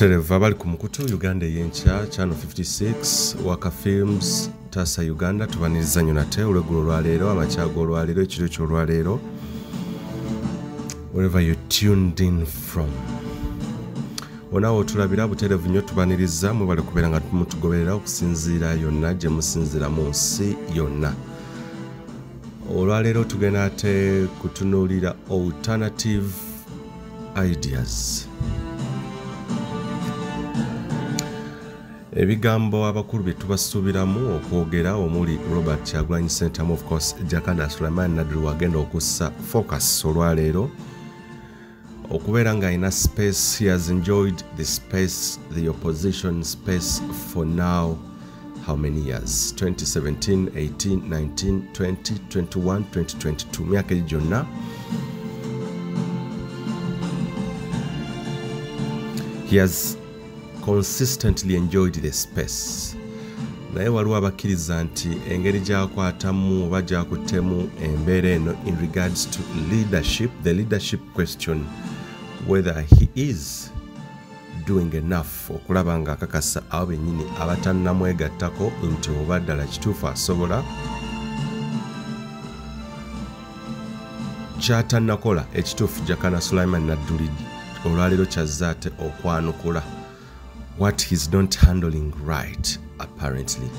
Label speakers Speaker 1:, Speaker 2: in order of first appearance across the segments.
Speaker 1: Abatereva bali ku mukutu Uganda y'enkya channel 56 Waka Films Tasa Uganda tubaniriza nnyo nate olweggulo lwaleero amakyago olwaleero ekiro ky'olwaleero wherever you tuned in from onawo otulabira buterevu nnyo tubaniriza mwebale kubeera nga mutugoberera okusinziira yonna gye musinziira mu nsi yonna. Olwaleero tugenda ate kutunuulira alternative ideas. Ebigambo abakulu bye tubasuubiramu okwogera omuli Robert Kyagulanyi Center, of course Jakana Nadduli wagenda okussa focus olwaleero okubeera nga ina space. He has enjoyed the space, the opposition space for now how many years? 2017, 18, 19, 20, 21, 2022 myaka gyonna. He has consistently enjoyed the space. Naye waliwo abakkiriza nti engeri gy'akwatamu oba gy'akuttemu embeera eno in regards to leadership, the leadership question, whether he is doing enough okulaba nga akakasa abo bennyini abatannamwegattako nti oba ddala kituufu asobola kyatannakola ekituufu. Jakana Nadduli olwaleero kyazze ate okwanukula what he's not handling right, apparently.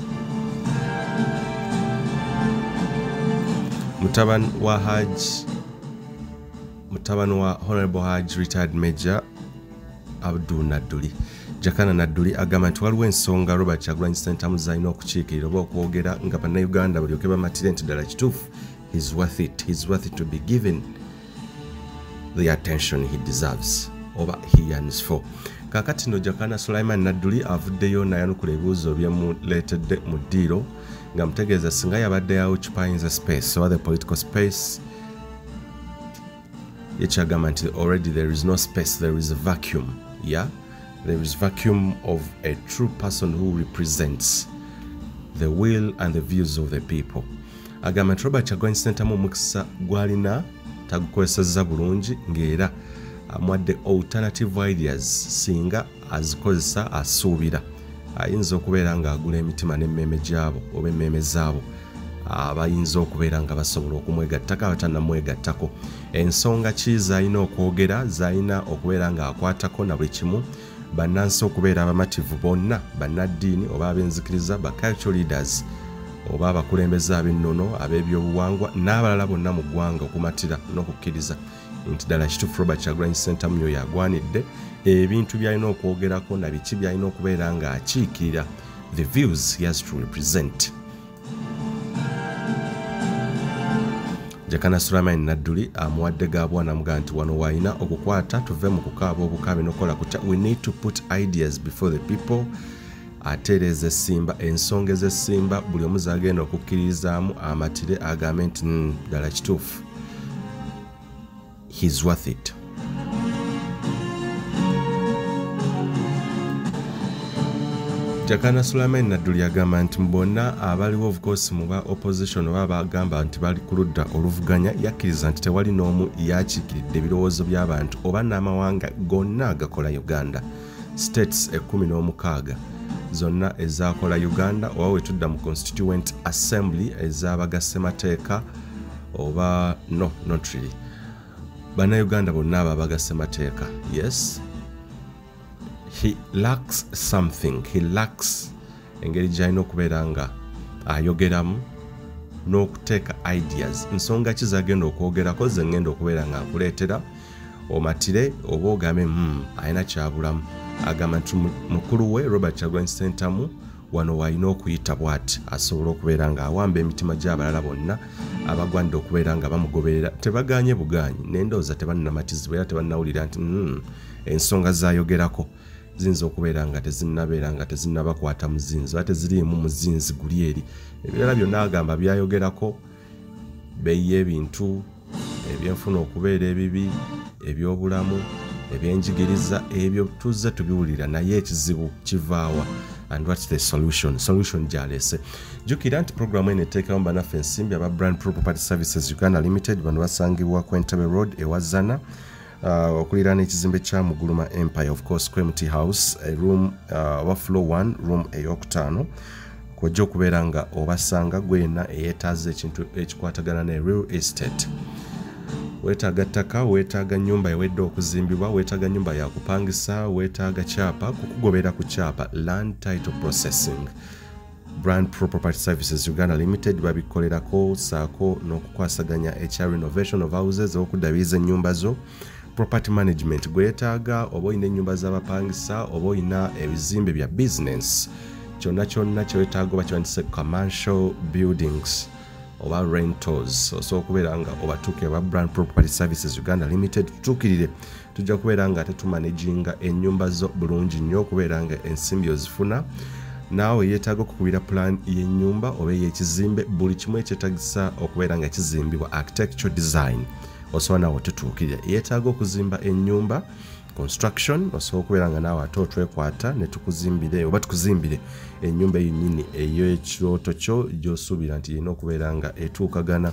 Speaker 1: Mutabani wa Honorable Hajj retired Major Nadduli, Jakana Nadduli agamba nti waliwo ensonga Robert Kyagulanyi Center muzalina okukiikirira oba okwogera nga bannayuganda balyoke bamatire nti ddala kituufu he's worth it to be given the attention he deserves oba he yearns for. Kakati no Jakana Nadduli avuddeyo nayanukula ebibuuzo byemuleetedde mu Ddwaliro nga mutegeeza singa yabadde occupies space or the political space yekyagamba nti already there is no space, there is a vacuum. Yeah, there is vacuum of a true person who represents the will and the views of the people. Agamba nti Robert Kyagulanyi Center mu mukisa gwalina tagukozesezza bulungi ng'era amwadde alternative ideas singa azikozesa asuubira ayinza okubeera nga agula emitima n'emmeeme gyabo oba emmeeme zaabo abayinza okubeera nga basobola okumwegattako abatannamwegattako. Ensonga ki z'alina okwogera, z'alina okubeera nga akwatako na buli kimu bannansi okubeera abamativu bonna bannaddiini oba ab'enzikiriza ba cultural leaders oba abakulembeze ab'ennono ab'ebyobuwangwa n'abalala bonna mu ggwanga okumatira n'okukkiriza nti ddala kituufu Robert Kyagulanyi Center myo yagwanidde ebintu by'alina okwogerako na biki by'alina okubeera nga akiikirira, the views he has to represent. Jakana Nadduli amuwadde gaabwana amugaa nti wano wayina okukwata tuve mu kukaaba obukaabi n'okola kutya. We need to put ideas before the people. Atereeza essimba ensonga ez'essimba buli omu z'agenda okukkiririzaamu amatire agambe nti ddala kituufu he's worth it. Jakana Nadduli agamba nti bonna abaliwo of course mu ba opposition oba bagamba nti bali ku ludda oluvuganya yakkiriza nti tewali n'omu yakiikiridde ebirowoozo by'abantu oba n'amawanga gonna agakola Uganda. States 16 zonna ezaakola Uganda oba wetudda mu Constituent Assembly ez'abagassemateeka oba no, not really. Bannayuganda bonna abo abagassemateeka, yes, he lacks something. He lacks engeri gy'alina okubeera nga ayogeramu n'okuteeka ideas. Nsonga ki z'agenda okwogerako ze ngenda okubeera nga nkuleetera omatire oba ogambe alina kyabulamu. Agamba nti mukulu we Robert Kyagulanyi Center mu wano walina okuyita bw'ati asobola okubeera nga awamba emitima gy'abalala bonna abagwanidde okubeera nga bamugoberera tebaganye buganyi n'endowooza tebannamatizibwa era tebannawulira nti ensonga z'ayogerako ziyinza okubeera nga tezinnabeera nga tezinnabakwata muzinzi oba teziriimu muzinzi guli eri. Ebirala byonna agamba byayogerako beeyi y'ebintu ebyenfuna okubeera ebibi, ebyobulamu, ebyenjigiriza, ebyo tuzze tubiwulira naye ekizibu kivaawa. And what's the solution? Solution gyaleese. Jjukira nti programu eno eteekamu bannaffe ensimbi aba Brand Property Services Uganda Limited bano basangibwa ku Entebbe Road ewazana okuliraana ekizimbe kya Muguluma Empire of course Quemty House room wa floor 1 room ey'okutaano kwojja okubeera nga obasanga gwena eyeetaaza ekintu ekikwatagana ne real estate. Weetaaga ttaka, weetaaga nnyumba ewedde okuzimbibwa, weetaaga nnyumba ya kupangisa, weetaaga kyapa kukugobera ku kyapa land title processing. Brand Pro Property Services Uganda Limited babikolerako saako n'okukwasaganya ekya renovation of houses okuddaabiriza ennyumba zo. Property management gwetaaga oba oyina ennyumba z'abapangisa oba oyina ebizimbe bya business kyonna kyewetaaga oba kiwandise commercial buildings oba rentals osobola okubeera nga obatuukire ba Brand Pro Property Services Uganda Limited tutuukirire tujja kubeera nga tetumanaginga ennyumba zo bulungi nnyo okubeera nga ensimbi ozifuna naawe yeetaaga okukubira plan y'ennyumba oba ey'ekizimbe buli kimu ekyetaagisa okubeera nga kizimbibwa architectural design osobola naawe tutuukirire yeetaaga okuzimba ennyumba construction osobola okubeera nga naawe ate otwekwata ne tukuzimbire oba tukuzimbire ennyumba yennyini ey'ekyoto kyo gy'osuubira nti yina okubeera nga etuukagana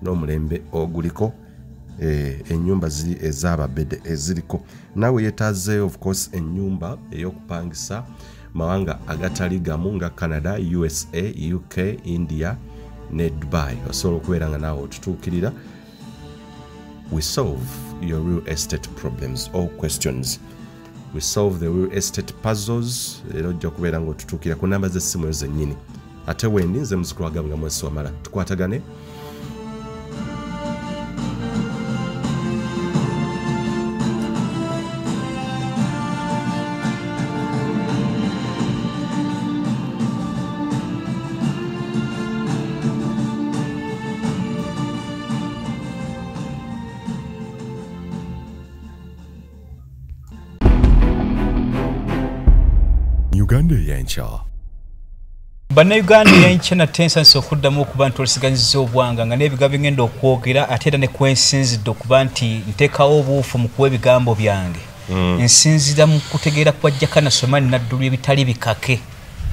Speaker 1: n'omulembe oguliko ennyumba ziri ez'ababede eziriko naawe yeetaaze of course ennyumba ey'okupangisa mawanga agatali gamu nga Canada, USA, UK, India ne Dubai osobola okubeera nga naawe otutuukirira. We solve your real estate problems or questions. We solve the real estate puzzles. Era ojja kubeera nga otutuukira ku namba z'essimu ezo zennyini. Ate wendi nze muzukulu wa Gabunga Mwesi Wamala. Tukwatagane. Uganda y'enkya.
Speaker 2: Bannayuganda y'enkya nate nsanze okuddamu okuba nti olisiganyiza obwanga nga n'ebigambo ngenda okwogera ate era ne kwensinzidde okuba nti nteekawo obuufu mu kuwa ebigambo byange. Nsinzira mu kutegeera kwa Jakana Nadduli ebitali bikake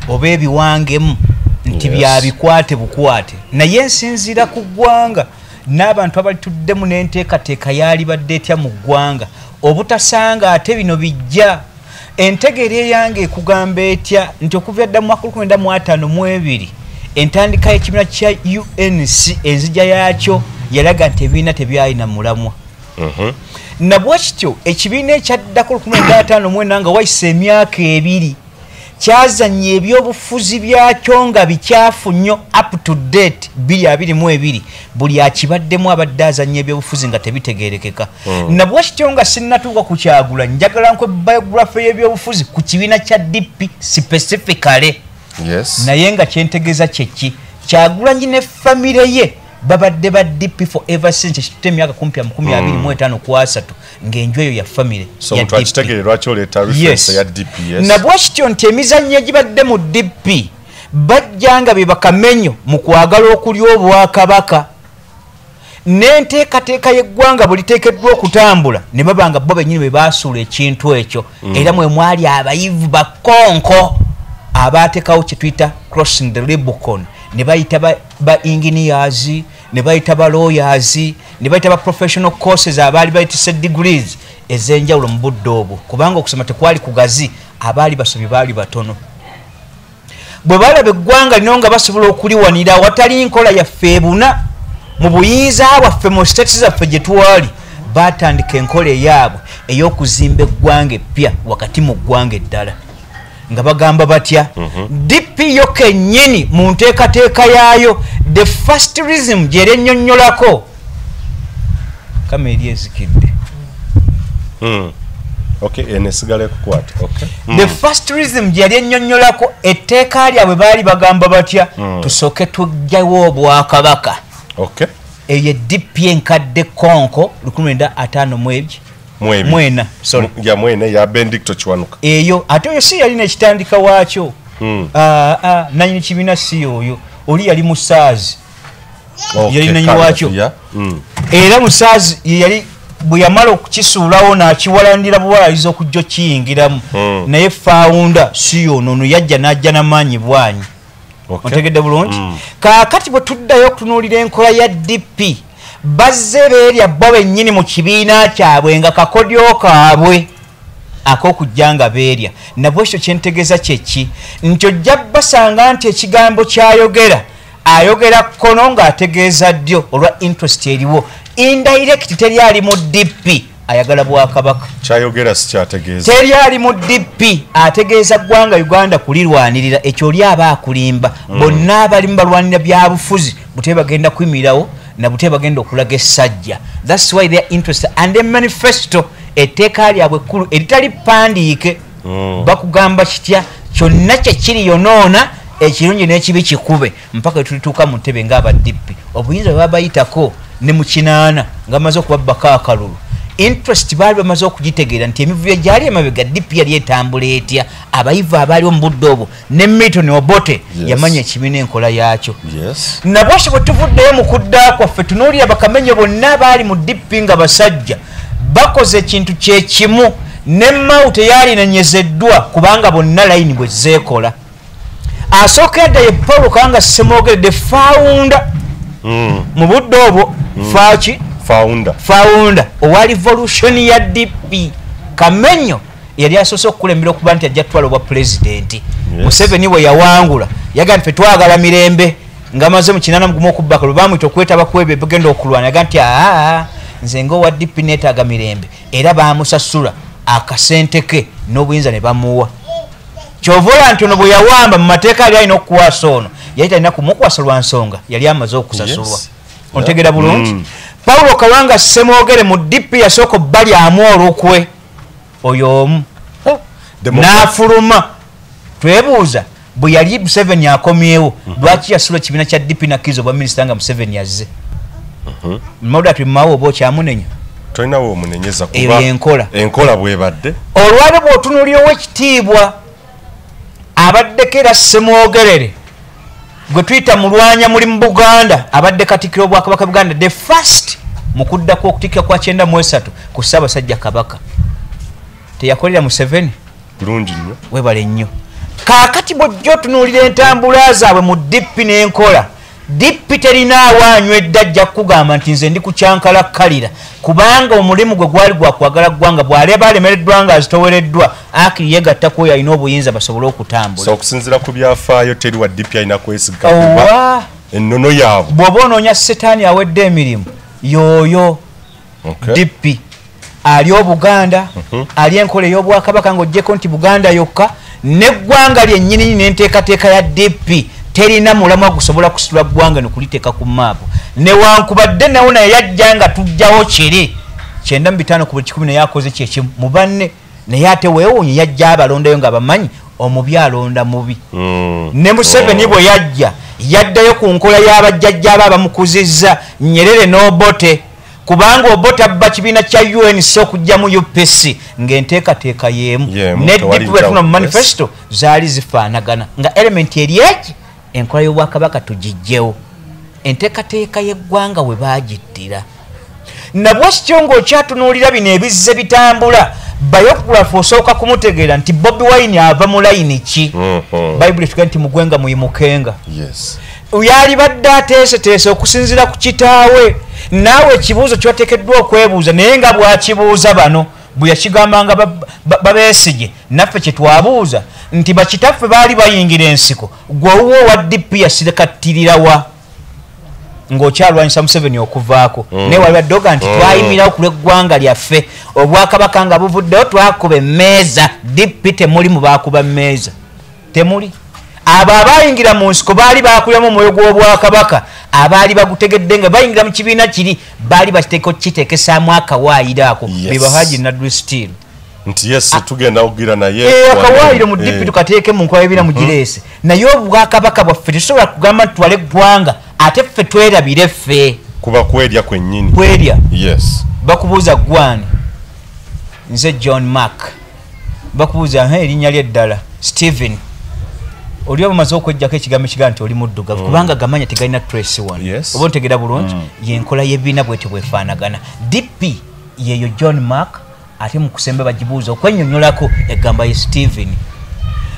Speaker 2: oba ebiwangemu nti byabikwate bukwate. Naye nsinzira ku ggwanga n'abantu abalituddemu n'enteekateeka yaali badde etya mu ggwanga obutasanga ate bino bijja. Entegeere yange ekugamba etya nti okuva dda mu mwaka 1952 entandika y'ekibiina kya UNC enzija yaakyo yalaga nti ebibiina tebyalina mulamwa. Nabwe kityo ekibiina ekyaddako 1954 nga wayise emyaka 2 kyazannya ebyobufuzi byakyo nga bikyafu nnyo up to date 2022 buli akibaddemu abadde azannya ebyobufuzi nga tebitegeerekeka. Nabwe kityo nga sinnatuuka ku Kyagula njagala nkwe biography y'ebyobufuzi ku kibiina kya DP specifically. Naye nga kyentegeeza kyeki Kyagulanyi ne famire ye babadde ba DP for ever since ekitute emyaka 25 kwasatu ng'enju eyo ya famire ya DP. Nabwe kityo nti emizannyo egibadde mu DP bajjanga be bakamenyo mu kwagala okulya obwakabaka n'enteekateeka y'eggwanga buli teekeddwa okutambula ne babanga bo bennyini bwe baasuula ekintu ekyo era mwe mwali abayivu bakonko abaatekawo kye tuyita crossing the Rubicon ne bayita ba engineers ne bayita ba lawyers ne bayita ba professional courses abaali bayitise degrees ez'enjawulo mu budde obwo kubanga okusoma tekwali kugazi abaali basobi baali batono. Bwe balaba eggwanga lino nga basobola okuliwanira watali nkola yaffe ebuna mu buyinza bwaffe mu states zaffe gye twali baatandika enkola eyaabwe ey'okuzimba eggwanga eppya wakati mu ggwanga eddala nga bagamba batya DP yo kennyini mu nteekateeka yaayo the first reason gyeri ennyonnyolako kama eri ezikidde. The first reason gyeri ennyonnyolako etteeka lyabwe baali bagamba batya tusooke tugjawo obwakabaka. Eyo DP enkadde konko 1954 sorry
Speaker 1: ya mwene ya Benedicto Kiwanuka
Speaker 2: eyo ate oyo si yalina ekitandika waakyo. Nanyini kibiina si oyo oli yali musaazi yali nanyini waakyo era musaazi yali bwe yamala okukisuulawo n'akiwalandira buwalaliza okujja okiyingiramu naye founder si yono yajja n'ajja n'amaanyi bwanyi. Otegedde bulungi. Kaakati bwe tuddayo okutunuulira enkola ya DP bazze beerya bo bennyini mu kibiina kyabwe nga kakodyo kaabwe ak'okujja nga beerya nabwe ekyo kyentegeeza kyeki nti ojja basanga nti ekigambo kyayogera ayogera kkono ng'ategeeza ddyo olwa interest eriwo indirect teri ali mu DP ayagala Bwakabaka
Speaker 1: kyayogera si kyategeeza
Speaker 2: teri ali mu DP ategeeza ggwanga Uganda kulirwanirira ekyo oli aba akulimba bonna abalimu balwanira byabufuzi bute bagenda kuyimirawo na bute bagenda okulaga essajja that's why they are interested and the manifesto etteeka lyabwe kkulu eritali pandiike bakugamba kitya kyonna kyekiri yonoona ekirungi n'ekibi kikube mpaka tulituuka mu ntebe ng'aba DP obuyinza bwe babayitako ne mu kinaana nga bamaze okubabbako akalulu interest baali bamaze okugitegeera nti emivuyo gyali emabega DP yali etambula etya abayivu abaaliwo mu budde obwo ne Milton Obote yamanya ekibiina enkola yaakyo nabwekyo bwe tuvuddeyo mu kudda kwaffe tunuulira bakamenye bonna abaali mu DP nga basajja bakoze ekintu kyekimu ne Mao teyalinenyezeddwa kubanga bonna layini bwe zeekola asookedde ye Paul Kanga Ssemwogeredde founder mu budde obwo founder owa revolution ya DP Kamenyo yali asoose okukulembera okuba nti ajja tutwala obwa pulezidenti Museveni bwe yawangula yagamba ffe twagala mirembe ng'amaze mu 81 okubbaka lwe bamwita okwetaba kwebyo ebigenda okulwana yaga nti nze ng'owa DP neetaaga mirembe era baamusasula akasente ke n'obuyinza ne bamuwa kyovola nti ono bwe yawamba mu mateeka ali alina okukwasa ono yali talina kumukwasa lwa nsonga yali amaze okusasulwa ontegera bulungi Paulo Kawanga Ssemwogere mu DP yasooka balyamu olukwe oyo omu n'afuluma twebuuza bwe yali Museveni akomyewo lwaki yasula ekibiina kya DP nakkiriza obwa minisita nga Museveni yazze mawulira tulimawo oba okyamunenya
Speaker 1: tolinawo omunenyeza
Speaker 2: kuba
Speaker 1: enkola bwebadde
Speaker 2: olwali bw'otunuulirawo ekitiibwa abaddeko era Ssemwogerere gwe tuyita mulwanya muli mu Buganda abadde Katikkiro Bwakabaka Buganda the first mu kuddako okutikkira kwa 93 ku Ssaabasajja Kabaka teyakolera Museveni
Speaker 1: bulungi nnyo
Speaker 2: webale nnyo kaakati bw'ojja otunuulira entambula zaabwe mu DP n'enkola DP terina awaanywedde ajja kukugamba nti nze ndi kukyankalakkalira kubanga omulimu gwe gwali gwa kwagala ggwanga bw'aleba alemereddwa nga azitowereddwa akiri yegattako oyo alina obuyinza basobole okutambula
Speaker 1: so okusinziira ku byafaayo teri wa DP alina kwesiga kuba ennono yaabwe
Speaker 2: bw'oba onoonya setaani awedde emirimu yooyo DP ali Obuganda ali enkola ey'Obwakabaka ng'oggyeko nti Buganda yokka n'eggwanga lyennyini n'enteekateeka ya DP terina mulamwa gusobola kusitula ggwanga nokuliteeka ku maapu newankubadde nawo naye yajja nga tujjawo kiri 95 ku 10 naye akoze kyekimu mu banne naye ate weewuunye yajja abalondayo nga bamanyi omubi alonda mubi ne Museveni bwe yajja yaddayo ku nkola y'abajjajja aba bamukuzizza Nyerere n'Obote kubanga Obote abba kibiina kya UNC okujja mu UPC ng'enteekateeka y'emu ne DP bwetuna mu manifesto zaali zifaanagana nga element eri eki enkola y'Obwakabaka tugijjewo enteekateeka y'eggwanga we baagittira nabwekityo ng'okyatunuulira bino ebizze bitambula bayokulafu osooka kumutegeera nti Bobi Wine ava mu layini ki bayibuli tuga nti mugwenga muyimukenga yali badde ateeseteese okusinziira ku kitaawe naawe ekibuuzo kyoteekeddwa okwebuuza naye nga bwakibuuza bano bwe yakigambanga babeesige naffe kye twabuuza nti bakitaffe baali bayingira ensiko gwewuwo wa DP yasirikattirirawa ng'okyalwanyisa Museveni okuvaako naye wali baddoga nti twayimirawo ku lw'eggwanga lyaffe Obwakabaka nga buvuddeyo twakuba emmeeza DP temuli mu baakuba mmeeza temuli abo abayingira mu nsiko baali bakuliramu omwoyo gw'Obwakabaka abaali bagutegedde nga bayingira mu kibiina kiri baali kiteekesaamu akawaayiro ako be Bahaji Nadduli Steel
Speaker 1: nti tugenda okugira naye
Speaker 2: akawaayiro mu DP tukateeke mu nkola y'ebibiina mugireese naye Obwakabaka bwaffe tetusobola kugamba nti twale eggwanga ate ffe twerabire ffe
Speaker 1: kuba kwerya kwennyini
Speaker 2: kwerya bakubuuza gwani nze John Mark bakubuuza erinnya ly'eddala Stephen oli bamaze okwejjako ekigambo ekigaa nti oli muddugavu kubanga gamanya tegalina trace wano oba ontegera bulungi yenkola y'ebibiina bwetyo bwefaanagana DP yeeyo John Mark ate mu kusemba bagibuuza okwennyonnyolako egamba ye Stephen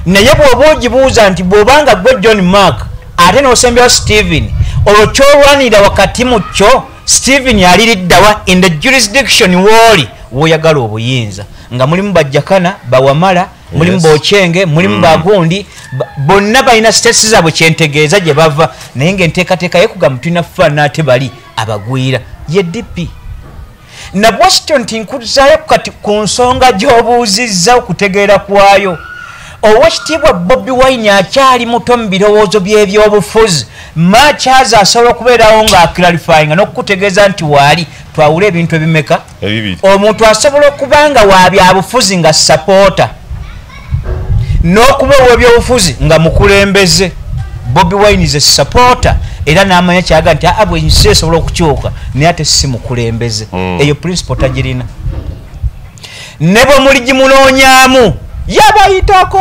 Speaker 2: naye bw'oba ogibuuza nti bw'obanga gwe John Mark ate n'osembyawo Stephen olwo kyolwanira wakati mu kyo Stephen yaliriddawa in the jurisdiction woli woyagala obuyinza nga mulimu Jakana Bawamala mulimu Bochenge mulimu Bagundi bonna balina states zaabwe kyentegeeza gye bava naye ng'enteekateeka yekugamba tulina fana ate bali abagwira ye DP na Washington tinkuzaayo kati ku nsonga gy'obuuzizza okutegeera kwayo Oweekitiibwa Bobi Wine akyali muto mu birowoozo by'ebyobufuzi Machaza asobola okubeerawo ng'aclarifyinga n'okutegeeza nti waali twawula ebintu ebimeka omuntu asobola okuba nga wa byabufuzi nga supporter n'okuba ow'ebyobufuzi nga mukulembeze Bobi Wine is a supporter era n'amanya kyaga nti bwe ensi esobola okukyuka naye ate si mukulembeze eyo principle tagirina ne bwe muli gimunoonyaamu yabayitako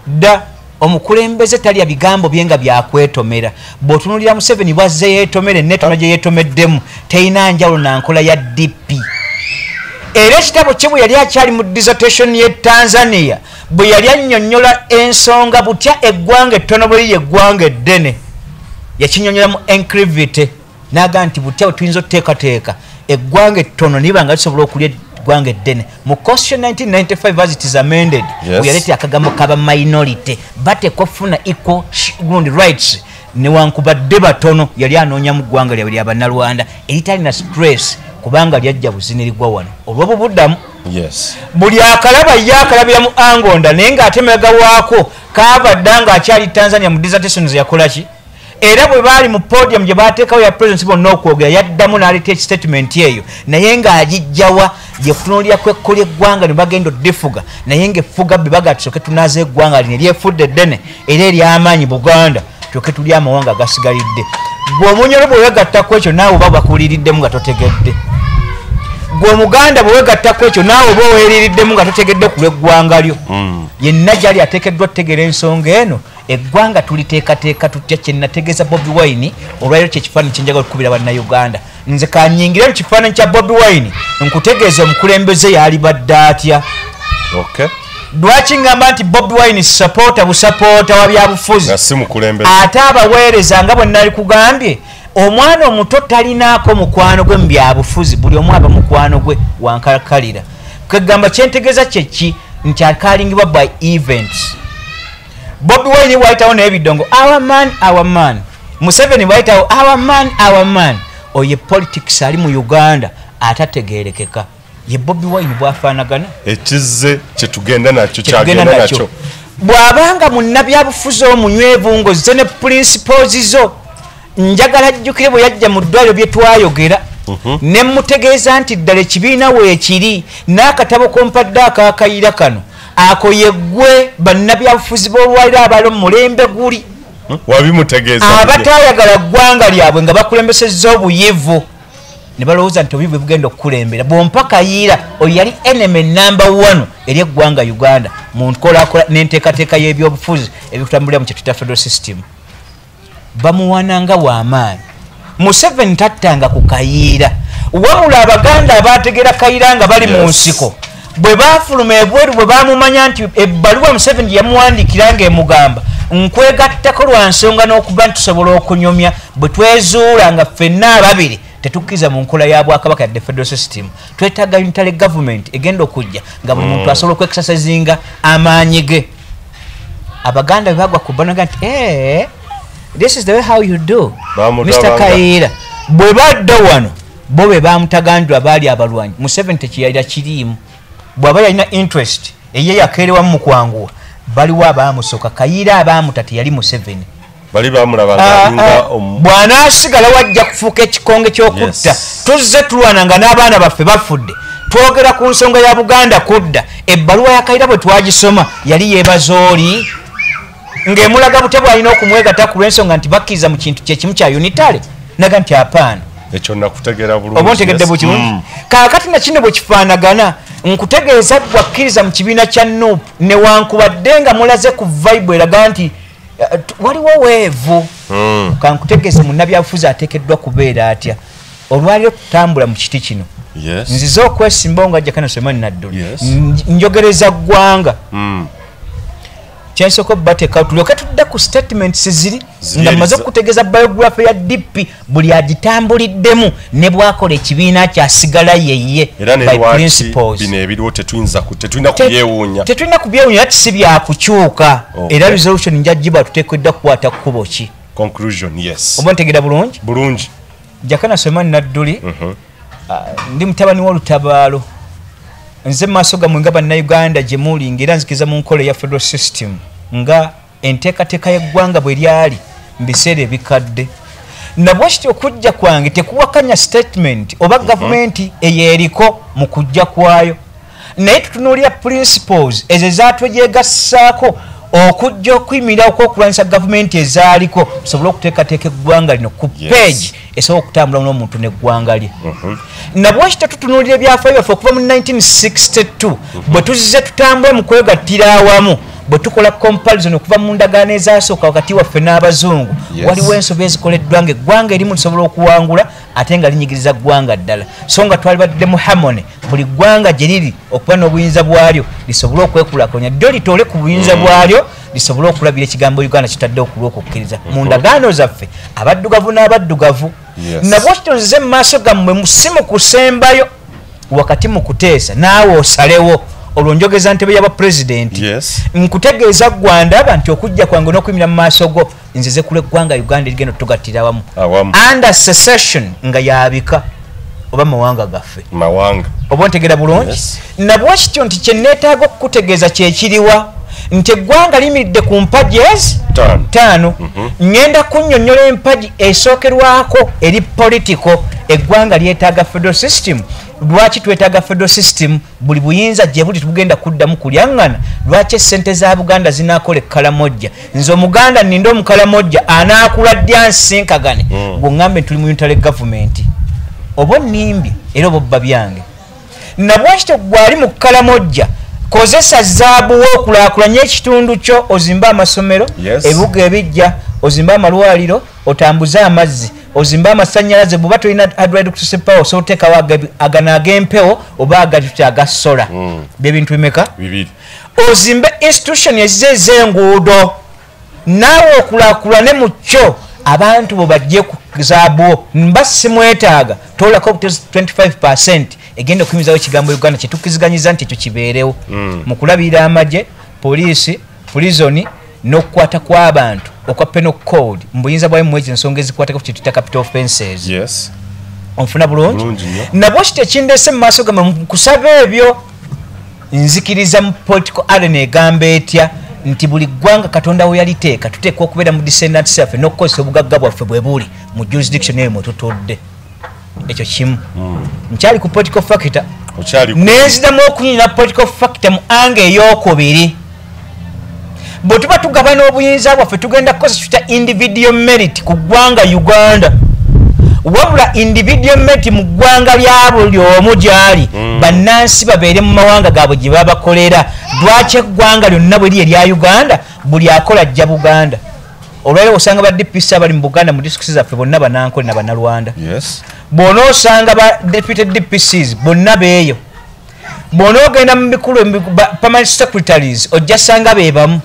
Speaker 2: da omukulembeze talya bigambo byenga byakwetomera bw'otunuulira Museveni bwazze yeetomere netona gye yeetomeddemu teyina njawulo na nkola ya DP era ekitabo kye bwe yali akyali mu dissertation ye Tanzania bwe yali annyonnyola ensonga butya eggwanga ettono bwe liri eggwanga eddene yakinnyonnyolamu enclivity n'aga nti butya bwe tuyinza okuteekateeka eggwanga ettono niba nga lisobola okulya eggwanga eddene mu constitution 1995 as it is amended bwe yaleeta akagambo kaba minority bateekwa okufuna equal rights newankubadde batono yali anoonya mu ggwanga lyabwe lyabannalwanda eritalina stress kubanga lyajja buzinirigwa wano olw'obubuddamu buli akalaba ye akalabira mu Angonda naye ng'atemega waako kaabadda ng'akyali Tanzania mu dissertations yakolaki era bwe baali mu podium gye baateekawo ya president bonna okwogera yaddamu n'aleeta ekitatement eyo naye ng'agijjawa ye kutunuulira kwekkola eggwanga ne bagenda oddifuga naye ng'effuga bwe baga tusooke tunaaza eggwanga lino eryefudde eddene era ery'amaanyi Buganda tulyoke tuli amawanga agasigalidde gwe omunyolo bwe weegattako ekyo naawe oba bakuwuliriddemu nga totegedde gwe omuganda bwe weegattako ekyo naawe oba oweeririddemu nga totegedde ku lw'eggwanga lyo yenna gyali ateekeddwa tutegeera ensonga eno eggwanga tuliteekateeka tutya kyenategeeza Bobi Wine olwaliro kyekifaananyi kyenjagala okukubira bannayuganda nze kanyingire mu kifaananyi kya Bobi Wine nkutegeeza omukulembeze yalibadde atya lwaki ngamba nti Bobi Wine supporter busapoota wa byabufuzi ate abaweereza nga bwe nali kugambye omwana omuto talinaako mukwano gwe mu byabufuzi buli omu aba mukwano gwe wankalakalira kwegamba kyentegeeza kyeki nti akalingibwa by events Bobi Wine bwayitawo n'ebidongo our man Museveni bwayitawo our man oye politics ali mu Uganda atategeerekeka ye Bobi Wine bwafaanagana
Speaker 1: ekizze kyetugenda nakyo kyagenda nakyo
Speaker 2: bw'abanga munnabyabufuzi omunywevu ng'ozze ne principles zo njagala jjukire bwe yajja mu ddwaliro bye twayogera ne mutegeeza nti ddala ekibiina weekiri n'akatabo kompadde akaakayira kano ako yeggwe bannabyabufuzi b'olwaliro abali mu mulembe guli
Speaker 1: wabimutegeeza
Speaker 2: abataayagala ggwanga lyabwe nga bakulembesezza obuyivu ne balowooza nti obuyivu bugenda okukulembera bwompakayiira oyo yali enemy number 1 eri eggwanga Uganda mu nkolakola n'enteekateeka y'ebyobufuzi ebikutambulira mu kyetuyita federal system bamuwananga w'amaanyi Museveni tattanga ku kayiira wabula abaganda abategeera kayiira nga bali mu nsiko bwe baafuluma ebweru bwe bamumanya nti ebbaluwa Museveni gye yamuwandiikira ng'emugamba nkwegattako lwa nsonga n'okuba nti tusobola okunyumya bwe twezuula nga ffenna ababiri tetukkiriza mu nkola ya Bwakabaka yadde federal system twetaaga unitary government egenda okujja nga buli muntu asobola okwexercisinga amaanyi ge abaganda bwe bagwa ku banaga nti this is the way how you do Mr. Kayiira bwe badda wano bo be bamutagandwa baali abalwanyi Museveni tekiyalira kiriimu bw'aba yalina interest eye yakeerewamu mu kwanguwa baliwo abaamusooka Kayiira abaamuta teyali Museveni
Speaker 1: bali bamulabanga
Speaker 2: bw'anaasigala wajja kufuuka ekikonge ky'okutta tuzze tulwana nga n'abaana baffe bafudde twogera ku nsonga ya Buganda kudda ebbaluwa ya Kayiira bwe twagisoma yali yeebaza oli ng'emulaga bute bw'alina okumwegatta ku lw'ensonga nti bakkiriza mu kintu kyekimu kya unitale naga nti apaana
Speaker 1: ekyo nakutegeera bulungi
Speaker 2: oba ontegedde bulungi kaakati na kino bwe kifaanagana nkutegeeza bwakkiriza mu kibiina kya NUP newankubadde nga mulaze ku vibe eraga nti waliwo weevu kankutegeeze munnabyabufuzi ateekeddwa kubeera atya olwaliro tutambula mu kiti kino nzize okwesimbawo nga Jakana Nadduli njogereza ggwanga kyensoko bateka tulyoke tudda ku statements ziri nga maze okutegeeza biography ya DP buli agitambuliddemu ne bwakola ekibiina kyasigala yeye by principles.
Speaker 1: Bino ebiriwo tetulina kubyewuunya
Speaker 2: era si byakukyuka era resolution njagibwa tuteekeddwa kukwata kkubo ki
Speaker 1: conclusion. Yes,
Speaker 2: oba ntegeera bulungi. Jakana Nadduli ndi mutabani w'olutabaalo nze maaso gammwe nga bannayuganda gye muli ng'era nzikiriza mu nkola ya federal system nga enteekateeka y'eggwanga bwe lyali mu biseera ebikadde nabwekityo okujja kwange tekuwakanya statement oba gavumenti eyo eriko mu kujja kwayo naye tutunuulira principles ezo ezatwegyegassaako okujja okuyimirira okwokulwanyisa gavumenti ezaaliko tusobole okuteekateeka eggwanga lino ku peegi esobola okutambula n'omuntu n'eggwanga lye nabwekityo tutunuulira ebyafaayo byaffe okuva mu 1962 bwe tuzize tutambule mu kwegattira awamu bwe tukola comparison okuva mu ndagaano ezaasooka wakati waffe n'abazungu waliwo ensobi ezikoleddwa ng'eggwanga erimu lisobola okuwangula ate nga linyigiriza ggwanga ddala so nga twalibadde mu harmony buli ggwanga gye liri okuba n'obuyinza bwalyo lisobole okwekulaakulanya ddyo litoole ku buyinza bwalyo lisobole okulabira ekigambo Uganda kitadde okulwa okukkiriza mu ndagaano zaffe abaddugavu n'abaddugavu nabwekityo nzize mu maaso gammwe musimu kusembayo wakati mu kuteesa naawe osalewo olwo njogeza ntebe y'aba president nkutegeeza gwandaba nti okujja kwange n'okuyimira mu maaso go nzize kula eggwanga Uganda erigenda tugattira awamu under secession nga yabika oba mawanga gaffe oba ntegeera bulungi nabwekityo nti kye neetaaga okukutegeeza kyekiriwa nti eggwanga limiridde ku mpagi ttaano ngenda kunnyonnyola empagi esookerwako eri political eggwanga lyetaaga federal system. Lwaki twetaaga federal system? Buli buyinza gye buli tugenda kuddamu kulyaŋŋana. Lwaki essente za Buganda zinaakola ekkalamojja? Nze Omuganda nninda omukalamojja anaakula ddya nsinkagane gweŋŋambe tuli mu unitary government oba nnimbye era oba obba byange nabwekityo gwali mu kkalamojja kozesa zaabu okulaakulanya ekitundu kyo ozimba amasomero ebibuga ebijja ozimba amalwaliro otambuze amazzi ozimba amasannyalaze bw'oba tolina hydroelectric power osobola oteekawo agano ag'empewo oba aga sola byebintu bimeka ozimbe institution ez'enguudo naawe okulaakulane mu kyo abantu bo bajje ku zaabu mba simwetaaga tolako 25% egenda okuyimizawo ekigambo Uganda kyetukkiziganyiza nti ekyo kibeerewo mu kulabirira amagye poliisi prison n'okukwata kw'abantu okwa penal code mu buyinza bwayo mu ensonga ezikwatako kye tuyita capital offences onfuna bulungi nabwekityo ekindeese mu maaso gammwe mu kusaba ebyo nzikiriza mu political arena egamba etya nti buli ggwanga Katonda we yaliteeka tuteekwa okubeera mu descendants yaffe n'okukozesa obugagga bwaffe bwe buli mu jurisdiction eyo mwe tutudde ekyo kimu nkyali ku political factor nenziramu okunyina political factor mu anga ey'okubiri bwe tuba tugabana obuyinza bwaffe tugenda kukozesa tuta individual merit ku ggwanga Uganda wabula individual merit mu ggwanga lya buli omu gyali bannansi babeere mu mawanga gaabwe gye babakolera lwaki eggwanga lyonna bwe liri erya Uganda buli akola ajja Buganda olwaleero osanga ba DPC abali mu Buganda mu districts zaffe bonna banankole na bannalwanda bw'ona osanga ba deputy DPCs bonna beeyo bw'ona ogenda mu bikulu permanent secretaries ojja sanga beebamu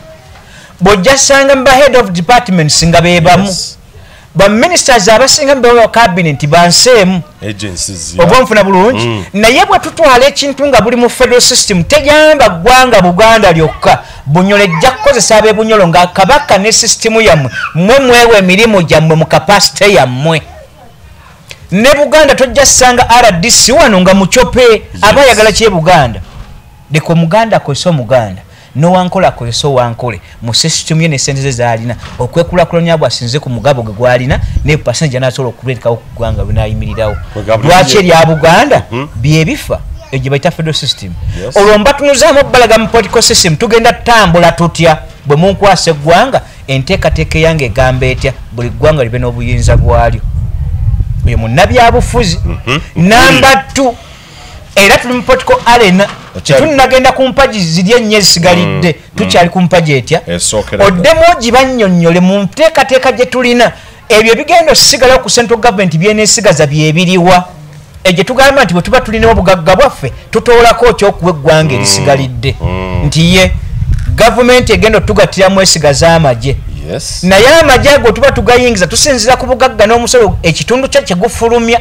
Speaker 2: bw'ojja sanga mu ba head of departments nga beebamu ba ministers abasinga mu ba cabinet banseemu oba nfuna bulungi naye bwe tutwala ekintu nga buli mu federal system teyamba ggwanga Buganda lyokka Bunyolo ejja kukozesa ab'Ebunyolo nga Kabaka ne system yammwe mmwe mwewe emirimu gyammwe mu capacity yammwe ne Buganda tojja sanga RDC wano nga mucope aba yagala kye Buganda leko Muganda akozesa Omuganda nowankola akozesa owankole mu system ye n'essente ze zaalina okwekulakulanya bwasinze ku mugabo gwe gwalina ne passenger n'asobola okubeerekawo ku ggwanga binaayimirirawo lwaki erya Buganda byebifa egye bayita federal system olwo mbatunuzaamu obbalaga mu political system tugenda tutambula tutya bwe munkwasa eggwanga enteekateeka eyange egamba etya buli ggwanga libe n'obuyinza bwalyo oyo munnabyabufuzi namba 2 era tuli mu political arena tunagenda ku mpagi ziri ennyo ezisigalidde tukyali ku mpagi etya oddemu ogibannyonnyole mu nteekateeka gye tulina ebyo bigenda osigalawo ku central government byeneesigaza byebiriwa egye tugamba nti bwe tuba tulinawo obugagga bwaffe tutoolako okyokuwa eggwanga erisigalidde nti ye government egenda tugatira mwesigaza amagye naye amagye ago tuba tugayingiza tusinzira ku bugagga n'omusolo ekitundu kye gufulumya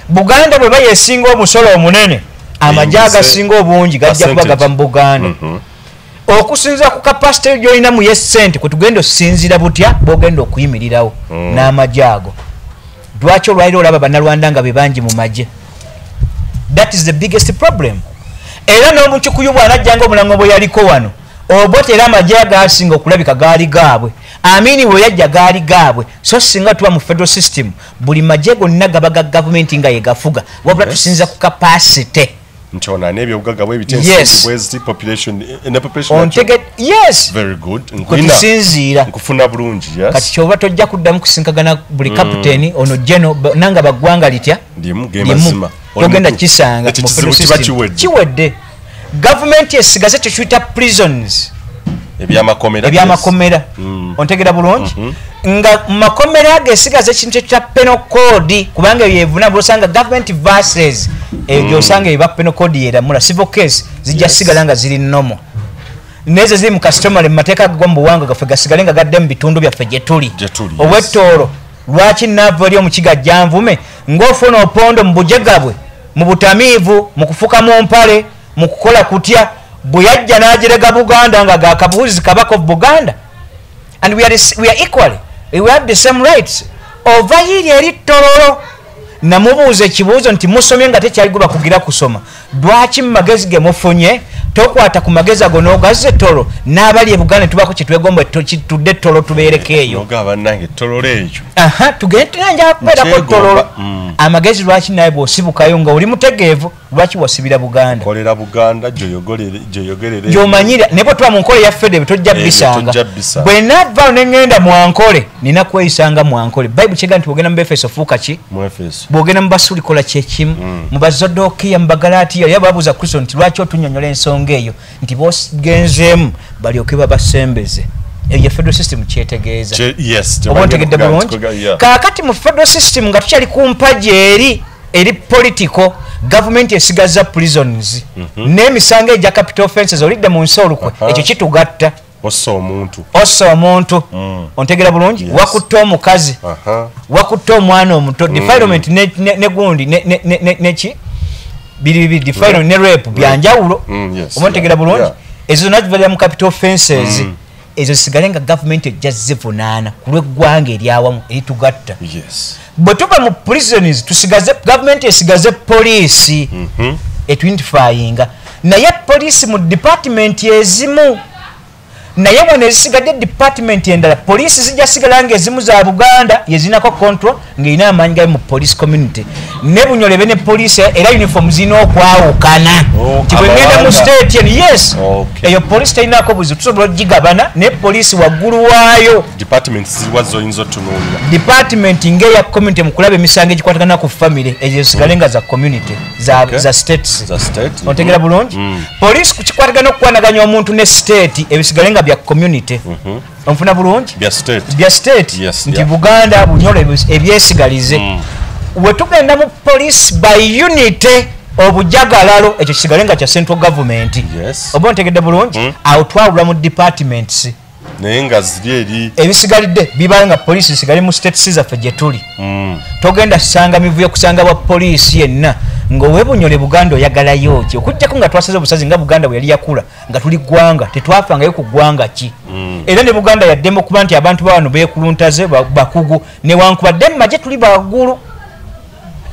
Speaker 2: Buganda bwe bayesinga omusolo omunene amagye agasinga obungi gajja kuba gava mu Buganda okusinzira ku capacity gyolina mu yesente kwe tugenda osinzira butya bwogenda okuyimirirawo n'amagye ago lwaki olwaliro olaba bannalwanda nga be bangi mu magye that is the biggest problem era n'omukyukuyu bw'anajjanga omulango bwe yaliko wano obote era amagye agasinga okulabika gaali gaabwe amini bwe yajja gaali gaabwe so singa tuba mu federal system buli magye gonna gaba ga gavumenti nga ye gafuga wabula tusinza ku capacity
Speaker 1: nchona nebyo bugaga bwe bitensi bwezi population in a population
Speaker 2: on take it yes
Speaker 1: very good
Speaker 2: kusinzira
Speaker 1: nkufuna bulungi yes
Speaker 2: kati choba tojja kuddamu kusinkagana buli captain ono jeno nanga bagwanga litya
Speaker 1: ndimu gemazima
Speaker 2: ogenda kisanga mu federal system chiwedde government esigaze tuchuita prisons ebyamakomera ontegera bulungi nga makomera agesigaze ekintu kya penal code kubanga yevuna bosanga government verses ebyo osanga eba penal code yeramula civil case zijja sigala nga ziri nomo neze ziri mu customary mateeka gombo wanga gafe gasigale nga gadde mu bitundu byaffe gye tuli obwettoolo lwaki nava eri omukiga janvume ng'ofuna opondo mu bujegabwe mu butamiivu mu kufuka mu mpale mu kukola kutya buyajja n'agirega Buganda nga gakabuuzi Kabaka of Buganda and we are equally we have the same rights ova hiri eri tololo namubuuza ekibuuzo nti musomye nga tekyaliguba kugira kusoma lwaki mu magezi ge mufunye tokwata ku magezi ago n'ogazze tolo n'abali e Buganda tubako kye twegomba tudde tolo tubeereko eyo
Speaker 1: ogaba nange tololo ekyo
Speaker 2: tugende tunanja kubeerako tololo amagezi lwaki naye bw'osibukayo nga oli mutegeevu lwaki wasibira Buganda
Speaker 1: kolera Buganda gyoyogerere
Speaker 2: gyomanyira ne bwe tuba mu nkole ya fedebe tojja bisanga bwe navaawo ne ŋŋenda mu ankole nina kweyisanga mu ankole bayibuli kyega nti bwogenda mu Befeso fuuka ki bwogenda mu Basuli kola kyekimu mu Bazodokiya mu Bagalatiya ya babuuza Kristo nti lwaki otunyonyola ensonga eyo nti bogenzeemu balyoke babasembeze eyo federal system kyetegeeza oba ontegedde bulungi kaakati mu federal system nga tukyali ku mpaji eri political government esigaza prisons n'emisango egya capital offenses olidde mu nsi olukwe ekyo kitugatta
Speaker 1: ossa
Speaker 2: omuntu ontegera bulungi wakutta omukazi wakutta omwana omuto defilement ne gundi neki biri defilement ne rape byanjawulo oba ontegera bulungi ezo nazivalira mu capital offenses ezo sigale nga government ejja zivunaana ku lw'eggwanga eryawamu eritugatta bwe tuba mu prisons government esigaze poliisi etwintifyinga naye poliisi mu department ezimu naye bwene ezisigadde department endala poliisi zijja sigala nga ezimu za Buganda yezinako control ng'erina amaanyi gali mu police community ne bunyolebe ne poliisi era uniform zirina okwawukana tibwengenda mu state eno yes eyo poliisi terinako buzibu tusobola ogigabana ne poliisi waggulu waayo department ng'eya community mu kulaba emisango egikwatagana ku family ezo zisigale nga za community za states otegera bulungi poliisi kukikwatagana okukwanaganya omuntu ne state ebisigale nga bya community onfuna bulungi bya state nti Buganda bunyolo ebyesigalize wetugenda mu police by unity obujagalalo ekyo kisigale nga kya central government oba ontegedde bulungi awo twawulwa mu departments
Speaker 1: naye nga ziri eri
Speaker 2: ebisigalidde biba nga poliisi isigale mu states zaffe gye tuli togenda sanga mivuyo kusanga bwa poliisi yenna ng'oweebunyole Buganda oyagalayo ki okujjako nga twasaze obusazi nga Buganda bwe yali yakula nga tuli ggwanga tetwafangayo ku ggwanga ki era ne Buganda yaddemu okuba nti abantu bawano beekuluntaze bakugu newankubadde mu magye tuli baggulu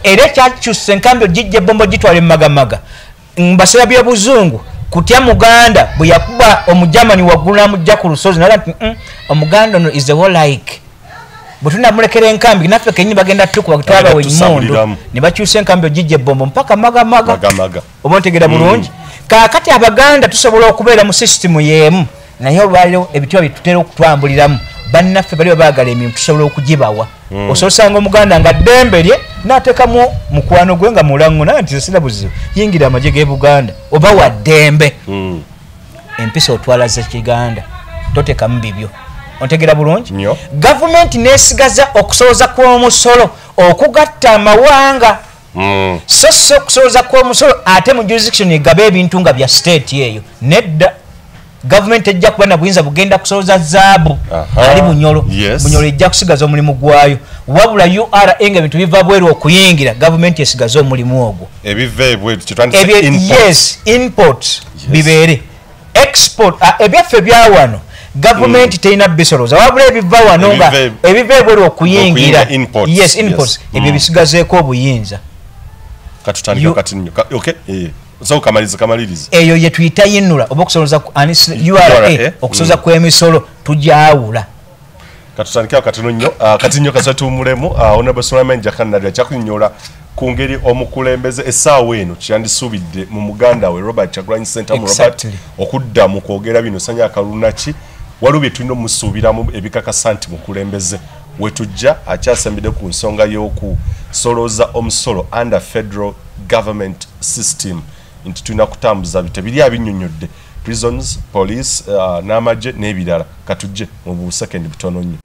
Speaker 2: era ekyakyusa enkambi ogijja ebbombo gitwala emagamaga mbasaba by'obuzungu kutya Muganda bwe yakuba omujamani waggulu n'amujja ku lusozi nala nti omuganda ono is the whole like bwe tunamulekera enkambi naffe kenyini bagenda tukuba twabawe emmundu ne bakyusa enkambi ogijja ebbombo mpaka magamaga oba ontegera bulungi kaakati Abaganda tusobola okubeera mu sisitimu y'emu naye olwaliro ebituba byetutera okutwambuliramu bannaffe bali baagala emirimu tusobola okugibawa osobola osanga Omuganda nga ddembe lye n'ateekamu mukwano gwe nga mulango naye nti sira buzibu yingira amagye g'e Buganda oba wa ddembe empisa otwala za Kiganda toteekamu bibyo ontegera bulungi gavumenti neesigaza okusoboza kw'omusolo okugatta amawanga so okusoboza kw'omusolo ate mu jurisdiction egaba ebintu nga bya state eyo nedda government ejja kuba na buyinza bugenda kusoloza zaabu ali Bunyoro Bunyoro ejja kusigaza omulimu gwayo wabula URA nga bintu biva bweru okuyingira government esigaza omulimu ogwo yes import bibere export ebyaffe byawano government teina bisoloza wabula ebiva wano nga ebiva bweru okuyingira yes imports ebyo bisigazeeko obuyinza
Speaker 1: katutandika kati nnyo okay so kamaliriza
Speaker 2: eyo ye tuyita yinula oba okusoloza URA okusoloza kw'emisolo tujawula
Speaker 1: katutandika kati nnyo kasatu mulemu honorable Solomon Jakana Nadduli kyakunyola ku ngeri omukulembeze essaawa eno kyandisuubidde mu muganda we Robert Chagulanyi Center mu Robert okudda mu kwogera bino sanya akalunaki waliwo bye tulina omusuubiramu ebikakasa nti mukulembeze wetujja akyasembedde ku nsonga y'okusoloza omusolo under federal government system nti tulina kutambuza bitebiri abinnyonnyodde prisons police n'amagye n'ebirala katujje mu busekendi butono nnyo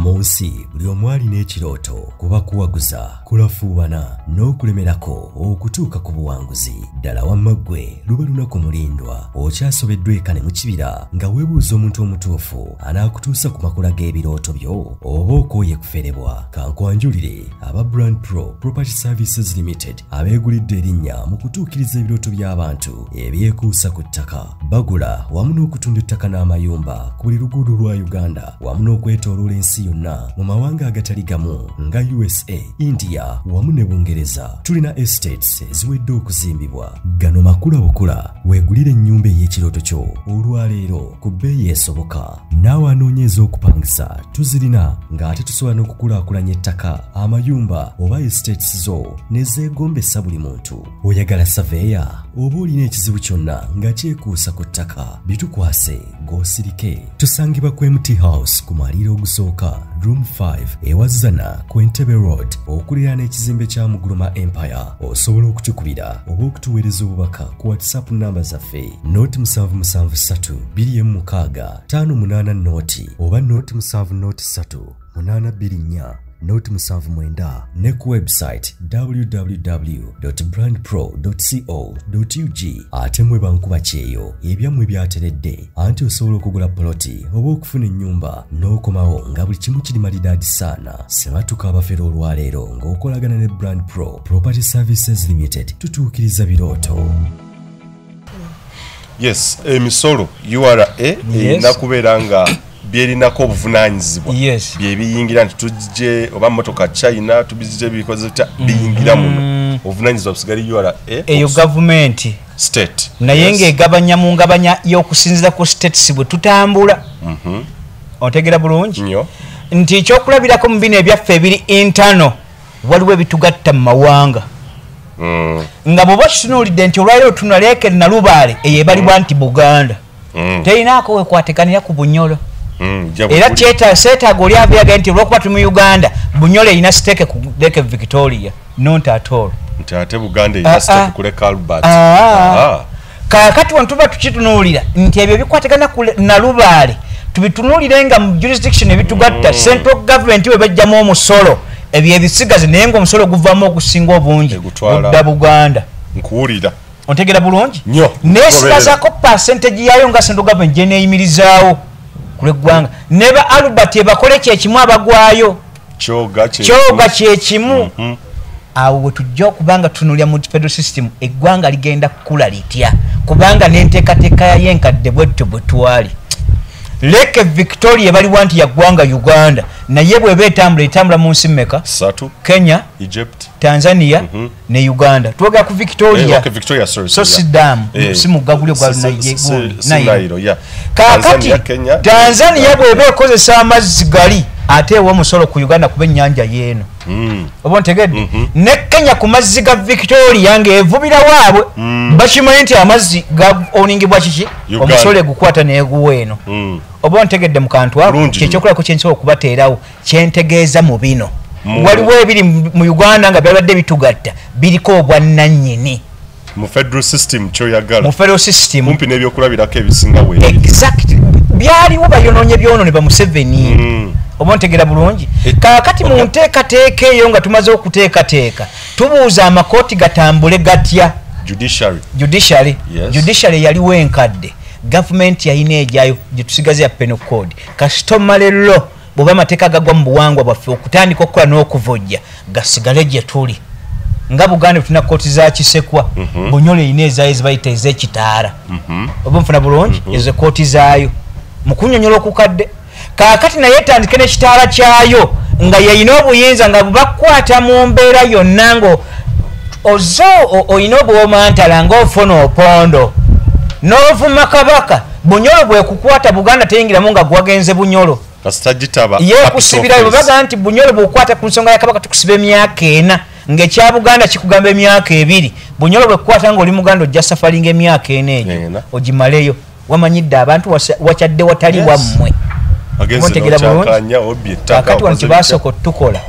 Speaker 3: Monsi buli omu alina ekirooto kuba kuwaguza kulafuubana n'okulemerako okutuuka ku buwanguzi ddala wamma ggwe luba lunaku mulindwa okyasobeddwa ekane mu kibira nga weebuuza omuntu omutuufu anaakutuusa ku makula g'ebirooto byo oba okooye kuferebwa kankwanjulire aba Brand Pro Property Services Limited abeegulidde erinnya mu kutuukiriza ebirooto by'abantu ebyekuusa ku ttaka bagula wamu n'okutunda ettaka n'amayumba ku buli luguudo lwa Uganda wamu n'okwetooloola ensi yonna mu mawanga agatali gamu nga USA, India wamu ne Bungereza. Tulina estates eziwedde okuzimbibwa. Gano makula okula weegulire ennyumba ey'ekirooto kyo olwaleero ku bbeeyi esoboka. Naawe anoonyeza okupangisa tuzirina ng'ate tusobola n'okukulaakulanya ettaka amayumba oba estates zo ne zeegombesa buli muntu. Oyagala saveya oba olina ekizibu kyonna nga kyekuusa ku ttaka bitukwase g'osirike. Tusangibwa ku MT House ku maliro ogusooka Room 5 ewazana ku Entebbe Road okuliraana ekizimbe kya Muguluma Empire. Osobola okutukubira oba okutuweereza obubaka ku WhatsApp namba zaffe noti 773 216 588 noti oba noti 703 824 noti 79 ne ku website www.brandpro.co.ug. ate mwe bankuba kyeyo ebyammwe byateredde anti osobola okugula poloti oba okufuna ennyumba n'okomawo nga buli kimu kiri malidaadi saana. Sebatuka abafera olwaleero ng'okolagana ne Brand Pro Property Services Limited tutuukiriza birooto.
Speaker 1: Yes, emisolo URA erina kubeera nga byelinako obuvunaanyizibwa bye biyingira nti tujje oba mmotoka China tubizije bikoze ta biyingira muno obuvunaanyizibwa busigale URA
Speaker 2: eyo government
Speaker 1: state
Speaker 2: naye ng'egabanya mu ngabanya y'okusinziira ku states bwe tutambula otegera bulungi nti ekyokulabirako mu bino ebyaffe ebiri internal waliwo ebitugatta mu mawanga nga bw'oba kitunuulidde nti olwaliro tunaleekere na Lubaale eyo ebalibwa nti Buganda terinaako wekwatekanira ku Bunyoro era seetaaga oli abeeraga nti olwokuba tuli mu Uganda Bunyoro erina siteeke ku Lake Victoria not at all
Speaker 1: nti ate Buganda erina siteeke ku Lake Albert
Speaker 2: kaakati wano tuba tukitunuulira nti ebyo bikwatagana na Lubaale tubitunuulire nga mu jurisdiction ebitugatta central government we bajjamu omusolo ebyo ebisigaze naye ng'omusolo guvaamu okusinga obungi budda Buganda
Speaker 1: nkuwulira
Speaker 2: otegera bulungi neesigazaako percentage yayo nga central government gye neeyimirizaawo ku lw'eggwanga ne ba Albert ebakole kyekimu abagwayo kyoga kyekimu awo bwe tujja okubanga tutunuulira mu federal system eggwanga ligenda kukula litya kubanga n'enteekateeka y'enkadde bwetto bwe twali Lake Victoria baliwa nti yaggwanga Uganda naye bw'eba etambula mu nsi mmeka Kenya
Speaker 1: Egypt
Speaker 2: Tanzania ne Uganda twogera ku Victoria so sidamu si mugagulyo gwa Nairo kakati Tanzania bw'eba ekozesa amazzi gali ate ewa omusolo ku Uganda kuba ennyanja y'eno oba ntegedde ne Kenya ku mazzi ga Victoria ng'evubira waabwe bakimanyi nti amazzi gaoningibwa kiki omusolo egukwata neeguwa eno oba ntegedde mu kantu ako kyekyokulako kyensobola okubateerawo kyentegeeza mu bino waliwo ebiri mu Uganda nga byabadde bitugatta biriko obwannannyini
Speaker 1: mu federal system kyoyagala
Speaker 2: mu federal system
Speaker 1: kumpi n'ebyokulabirako ebisinga weeri
Speaker 2: exactly byaliwo bayonoonye byonone ba Museveni oba ntegera bulungi kaakati mu nteekateeka eyo nga tumaze okuteekateeka tubuuza amakooti gatambule gatya judiciary yaliwo enkadde government yayina ejayo gyetusigaze ya penal code kasitoma lero bwoba amateeka gagwa mu buwangwa bwaffe okutandika okukola n'okuvojja gasigale gye tuli nga Buganda tuna kooti za Kisekwa Bunyoro eyina ezaayo ezibayita ez'ekitaala oba nfuna bulungi ezo kooti zaayo mu kunnyonnyola okukadde kaakati naye etandike n'ekitaala kyayo nga yayina obuyinza nga bubakwata mu mbeera yonna ngo ozo oyina obwomantala ng'ofuna opondo n'ovuma Kabaka Bunyoro bwekukwata Buganda teyingiramu nga gwagenze Bunyoro yekusibirayo baga nti Bunyoro bw'okwata ku nsonga ya Kabaka tukusiba emyaka 4 ng'ekya Buganda kikugamba emyaka 2 Bunyoro bwekukwata ng'oli Muganda ojja safalinga emyaka 4 egyo ogimaleyo wamanyidde abantu wakyadde watali wammwe montegera bulungi kakati wano kyebasooka otukola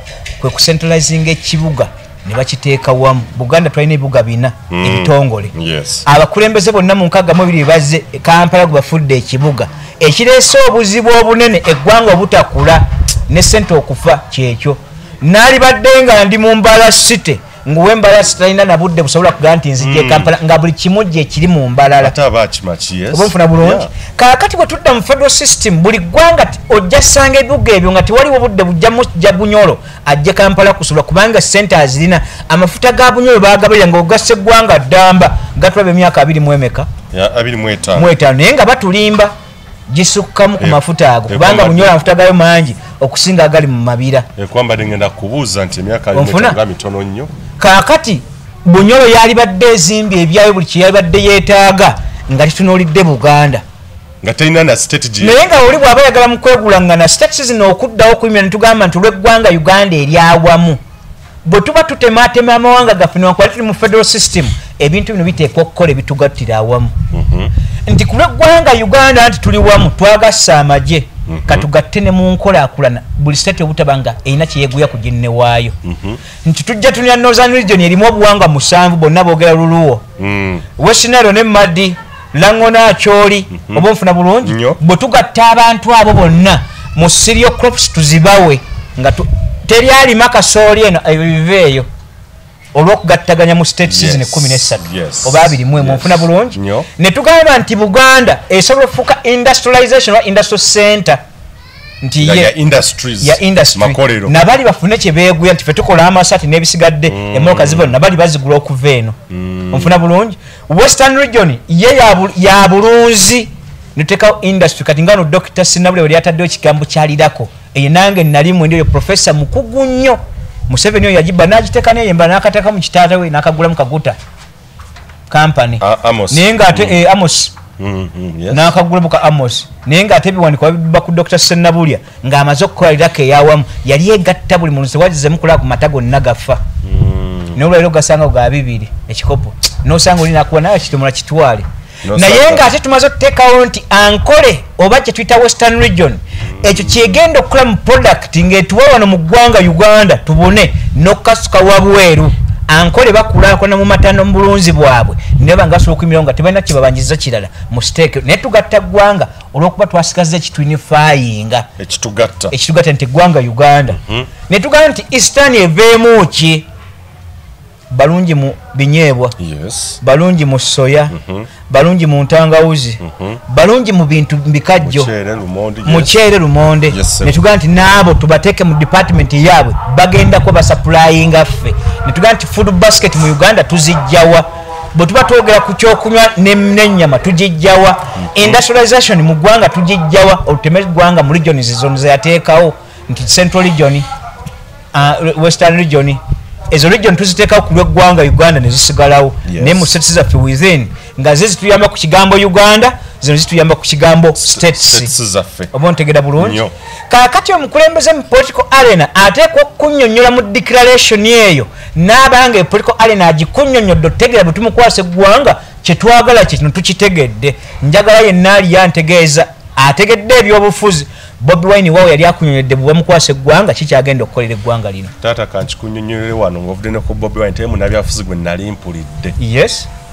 Speaker 2: kwe kucentralizinga ekibuga ne bakiteeka wamu Buganda twalina ebibuga 4 ebitongole abakulembeze bonna mu 62 bazze Kampala gwe bafudde ekibuga ekireese obuzibu obunene eggwanga obutakula ne ssente okufa kyekyo naali badde nga ndi mu Mbala City nguwe Mbala City talina na budde busobola kugaa nti nzijje Kampala nga buli kimujje ekiri mu Mbalala obunfuna bulungi kaakati bwe tudda mu federal system buli ggwanga ojja ssanga ebibuga ebyo nga tewaliwo budde bujja Bunyoro ajje Kampala kusobola kubanga ssente azirina amafuta ga Bunyoro baagabalira nga ogassa eggwanga ddamba gatulaba emyaka 25 naye nga batulimba gisukkamu ku mafuta ago kubanga Bunyoro amafuta gayo mangi okusinga agali mu mabira
Speaker 1: kwamba ngenda kubuuza nti emyaka mitono nnyo kaakati Bunyoro yali badde ezimbi ebyayo buli kye yali badde yeetaaga nga tutunuulidde Buganda nga teyina na strategy naye nga oli bw'aba yagala mu kwegulangana strategy zino okuddawo kuyimira ne tugamba nti olw'eggwanga Uganda eryawamu bwe tuba tutematema amawanga gaffe newankubadde tuli mu federal system ebintu bino biteekwa okukola ebitugattira awamu nti ku lw'eggwanga Uganda nti tuli wamu twagassa amagye katugatte ne mu nkolaakulana buli state obutabanga erina kyeyeguya ku ginne waayo nti tujja tulina Northern Region erimu obuwanga 7 bonna boogera luluwo Western Nile ne Madi Langona Acholi oba nfuna bulungi bwe tugatta abantu abo bonna mu cereal crops tuzibawe nga teri alima kasooli eno ebiveeyo olw'okugattaganya mu state season 13 oba 21 nfuna bulungi ne tugamba nti Buganda esobola okufuuka industrialization oba industrial center nti ya industry nabali bafune kye beeguya nti fe tukola amasati n'ebisigadde emmotoka zibona nabali bazigula okuva eno nfuna bulungi Western Region ye ya bulunzi niteka industry kati ngano Dr. Sinabule wali ataddeyo kigambo kyalirako eyo nange nalimu ndiyo professor mukugu nnyo Museveni yajiba n'agiteeka n'eyemba n'akateeka mu kitaata we n'akagula mu kaguta company naye ng'ate Amos n'akagula mu ka Amos naye ng'ate ebiwandiiko babiba ku Dr. Sennabulya ng'amaze okukolalirako eyawamu yali egatta buli muntu sewagizzemu kulaba ku mata gonna gafa naye olwaliro gasanga ga 2 ekikopo n'osanga oli nakuba naye kitomula kitwale naye ng'ate tumaze okuteekawo nti ankole oba kye tuyita Western Region ekyo kyegenda okukola mu product ng'etuwa wano mu ggwanga Uganda tubone n'okukasuka wabweru ankole bakulaakulana mu matano mu bulunzi bwabwe naye bangasobola okuyimirawo nga tebalina kye babanjiza kirala mu siteeke naye tugatta ggwanga olw'okuba twasigaza ekitwinifayinga ekitugatta nti eggwanga Uganda naye tugamba nti Eastern eveemu ki balungi mu binyeebwa balungi mu soya balungi mu ntangawuzi balungi mu bintu bikajjo muceere lumonde ne tugamba nti naabo tubateeke mu department yaabwe bagenda kuba supplyinga ffe ne tugamba nti food basket mu Uganda tuzijjawa bwe tuba twogera ku kyokunywa n'ennyama tugijjawa industrialization mu ggwanga tugijjawa oluteme ggwanga mu regions zino zeyateekawo nti Central Region Western Region ezo region tuziteekawo ku lw'eggwanga Uganda ne zisigalawo naye mu states zaffe within nga ze zituyamba ku kigambo Uganda zino zituyamba ku kigambo states zaffe oba ontegera bulungi kaakati omukulembeze mu political arena ateekwa okunnyonnyola mu declaration eyo n'abanga political arena agikunnyonnyodde otutegera bwe tumukwasa eggwanga kye twagala kye kino tukitegedde njagala yenna ali yantegeeza ategedde ebyobufuzi Bobi Wine wao yali akunyonyedde bwe bamukwasa eggwanga kikyagenda okukolera eggwanga lino taata kankikunnyonnyolere wano ng'ovudde ne ku Bobi Wine temu nabyafuzi gwe nali mpulidde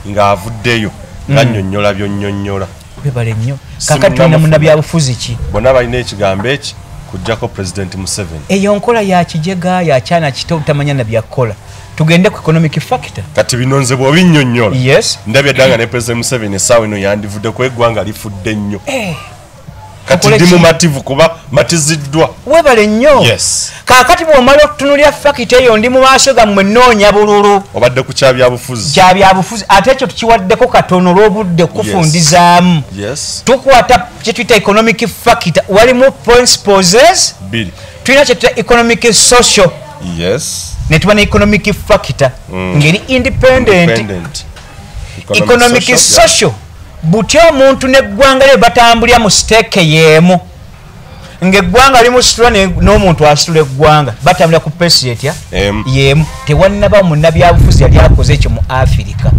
Speaker 1: ng'avuddeyo ng'annyonnyola byonnyonnyola bebale nnyo kakati tulina munnabyabufuzi ki bonna balina ekigambo eki kujjako President Museveni eyo nkola ya kijega ya kyana kito butamanya na byakola
Speaker 2: tugende ku economic factor
Speaker 1: kati binonze bw'obinnyonnyola
Speaker 2: yes
Speaker 1: ndabye ddanga ne President Museveni essaawa eno yandivudde ku eggwanga lifudde nnyo kati ndi mumativu kuba matiziddwa
Speaker 2: webale nnyo
Speaker 1: yes
Speaker 2: kaakati bw'omala okutunulira fakita eyo ndi mu maaso gammwe nnoonya bululu
Speaker 1: obadde ku kyabyabufuzi
Speaker 2: ate ekyo tukiwaddeko katono olw'obudde kufundizaamu
Speaker 1: yes
Speaker 2: tukwata kye tuyita economic factor walimu principles tulina kye tuyita economic social
Speaker 1: yes
Speaker 2: ne tuba ne economic factor ngeri independent economic social buti omuntu n'eggwanga lye batambulira mu siteeke y'emu ng'eggwanga limusitula n'omuntu asitula eggwanga batambulira ku pesi etya y'emu tewannaba munnabyabufuzi yali akoze ekyo mu Afirika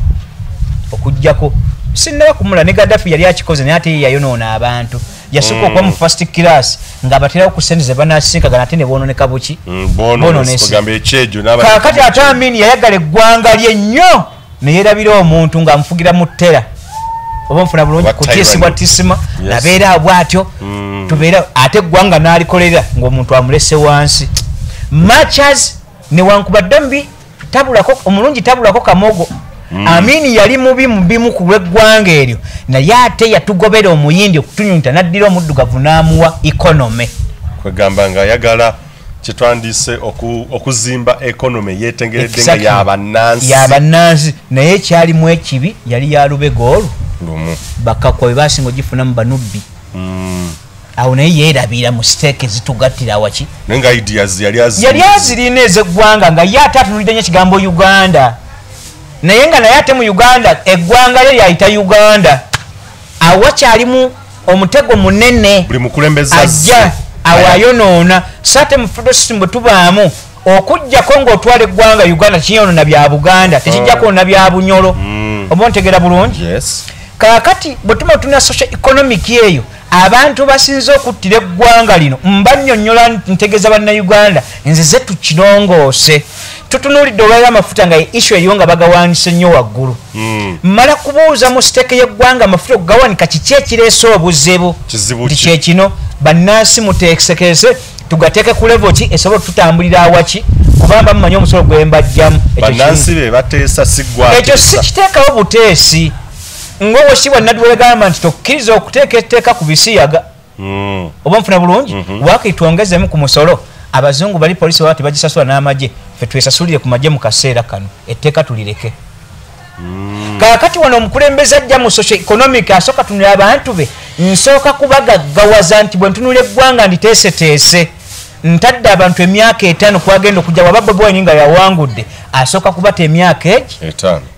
Speaker 2: okuggyako sinnaba kumula ne Gaddafi yali akikoze naye ate ye yayonoona abantu yasooka okuba mu first class ng'abaterawo ku sente ze banasinkagana ate ne boononeka buki kaakati ate Amini yayagala eggwanga lye nnyo ne yeerabira omuntu ng'amufugira mu ttera oba nfuna bulungi kutiisibwa tisima nabeera bw'atyo tubeera ate eggwanga n'alikolera ng'omuntu amulese wansi machas newankubadde mbi omulungi tabulako kamogo Amini yali mubimu ku lw'eggwanga eryo naye ate yatugobera omuyindi okutunyunta n'addira omuddugavu n'amuwa economy
Speaker 1: kwegamba ng'ayagala kyetwandiise okuzimba economy yeetengeredde nga
Speaker 2: y'abannansi naye ekyalimu ekibi yali yalubega olwo bakakwa bwe basinga ogifunamu banubbi awo naye yeerabira mu siteeke zitugattira waki
Speaker 1: nenga ideas
Speaker 2: yali azirina ez'eggwanga nga ye ate atunulidde nnyo ekigambo Uganda naye nga naye ate mu Uganda eggwanga lye lyayita Uganda awo wakyalimu omutego munene
Speaker 1: buli mukulembeze
Speaker 2: ajja awo ayonoona so ate mu federal system bwe tubaamu okuggyako ng'otwala eggwanga Uganda kiyonoona bya Buganda tekijjako na bya Bunyolo oba ontegera bulungi kaakati bwe tuma tunula social economic eyo abantu basinze okuttira eggwanga lino mbannyonnyola ntegeeza bannayuganda nze ze tukirongoose tutunuulidde olwalira amafuta nga issue eriyo nga bagawanise nnyo waggulu mmala kubuuza mu siteeke y'eggwanga amafuta okugawanika kiki ekireese obuzibu nti kyekino bannansi muteesekese tugateeke ku level ki esobola tutambulira awaki kubanga mumanyi omusolo gwe mbajjamu ekyo sikiteekawo buteesi ng'owekitiibwa Nadduli gamba nti tokkiriza okuteeka etteeka ku bisiyaga oba nfuna bulungi waakitwongezemu ku musolo abazungu bali poliisi baba tebagisasula n'amagye ffe twesasulire ku magye mu kaseera kano etteeka tulireke kaakati wano omukulembeze ajja mu social economic asooka tunula abantu be nsooka kubagaggawaza nti bwe ntunula eggwanga nditeeseteese ntadde abantu emyaka 5 kwagenda okujja waba Bobi Wine nga yawangudde asooka kubata emyaka egi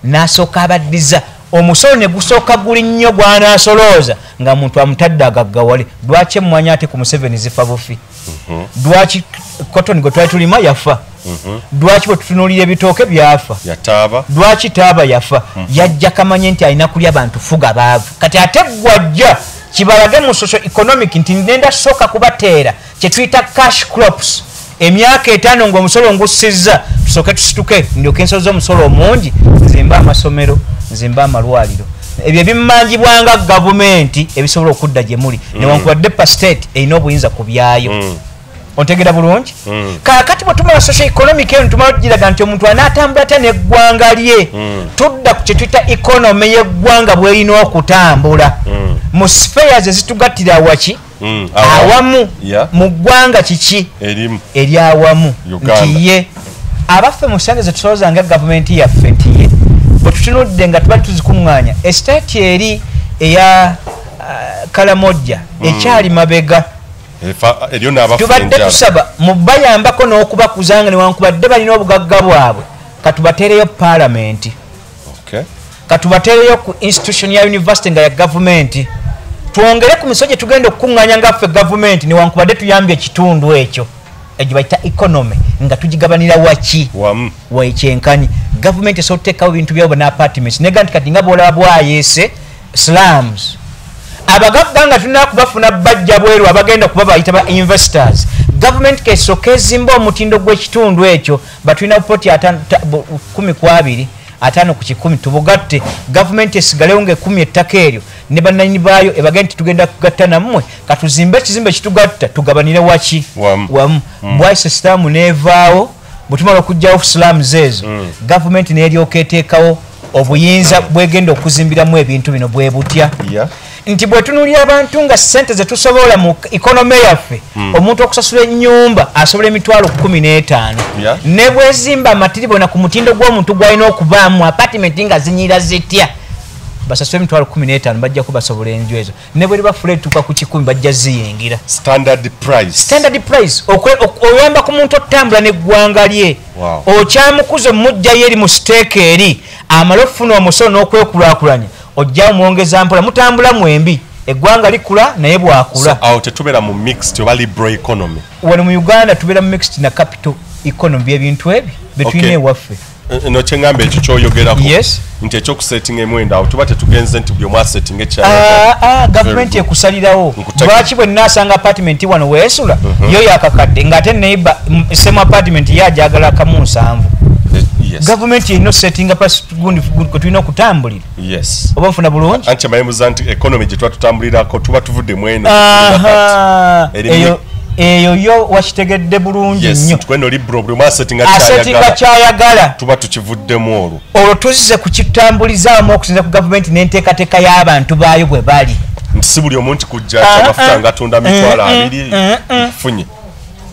Speaker 2: n'asooka abaddiza omusolo ne gusooka guli nnyo gw'anaasolooza nga muntu amutadde agaggawale lwaki emmwanyi ate ku Museveni zifa bufi lwaki cotton gwe twali tulima yafa lwaki bwe tutunuulira ebitooke byafa lwaki taaba yafa yajja kamanye nti alina kulya bantu fuga baavu kati ate gwajja kibalage mu social economic nti nenda sooka kubateera kye tuyita cash crops emyaka 5 ng'omusolo ngussizza tusooke tusituke ndyoke ensozi omusolo omungi nzimba amasomero nzimba amalwaliro ebyo ebimmanjibwanga gavumenti ebisobola okudda gye muli newankubadde pa state erina obuyinza ku byayo ontegera bulungi kaakati bwe tumala social economic eyo tumala tugiraga nti omuntu anaatambula ate n'eggwanga lye tudda ku kye tuyita economy y'eggwanga bw'erina okutambula mu spheres ezitugattira waki awamu mu ggwanga kiki eri awamu nti ye abaffe mu sente ze tusolooza nga gavumenti yaffe nti ye bwe tutunudde nga tubali tuzikuŋŋaanya esitaati eri eya Kalamojja ekyali mabega tubadde tusaba mubayambako n'okubakuzanga newankubadde balina obugagga bwabwe katubateereyo paalamenti katubateereyo ku institution ya university nga ya gavumenti twongere ku miso gye tugenda okukuŋŋaanya ngaffe gavumenti newankubadde tuyambye ekitundu ekyo egyo bayita economy nga tugigabanira waki waekyenkanyi gavumenti esobola okuteekawo ebintu byabo n'apartments nega nti kati nga bwolaba bwayeese slums abagagga nga tulina kubafuna bajja bweru abagenda kuba bayita ba investors gavumenti kesooka ezimba omutindo gw'ekitundu ekyo batulina poti 10 5 ku 100 tubugatte gavumenti esigalewo nga 10 ettaka eryo ne bannanyi baayo ebagenda nti tugenda kugatta nammwe katuzimbe ekizimbe ekitugatta tugabanire waki wamu bwayise sitaamu neevaawo butumala okujjawo slums ezo government n'eryoka eteekawo obuyinza bwegenda okuzimbiramu ebintu bino bwe butya nti bwe tunulira abantu nga ssente ze tusobola mu economy yaffe omuntu okusasula ennyumba asobola emitwalo 15 ne bwezimba amatiribona ku mutindo gw'omuntu gwalina okubaamu apartment nga zinyira zitya basasula emitwalo 15 bajja kubasobola enju ezo ne bwe liba fule tuka ku 10 bajja ziyingira
Speaker 1: standard price
Speaker 2: oyamba ku muntu otambula n'eggwanga lye okyamukuza mujjayo eri mu siteeka eri amala okufuna omusono n'okwekulaakulanya ojja mwongeza mpola mutambula mwembi eggwanga likula naye bwakula
Speaker 1: awo tetubeera mu mixed oba liberal economy
Speaker 2: wano mu Uganda tubeera mu mixed na capital economy byebintu ebi betulina ewaffe
Speaker 1: nokyeŋŋamba ekyo kyoyogerako nti ekyokusettinga emwenda awo tuba tetugenze nti buli omu asettinga ekyala
Speaker 2: gavumenti ekusalirawo lwaki bwe nnaasanga apartment wano weesula yo yakakadde ng'ate neiba semu apartment yajagala kamu 7 gavumenti erina osettinga pasi gundi kwe tulina okutambulira oba nfuna bulungi
Speaker 1: anti mayimuza nti economy gye tuba tutambulirako tuba tuvudde mweno
Speaker 2: eyo yo wakitegedde bulungi nnyo
Speaker 1: asettinga
Speaker 2: kyayagala
Speaker 1: tuba tukivuddemu
Speaker 2: olwo tuzize kukitambulizaamu okusinza ku gavumenti n'enteekateeka y'abantu baayo bwe bali
Speaker 1: nti si buli omu nti kujja amafuta nga atunda mitwalo 2 funye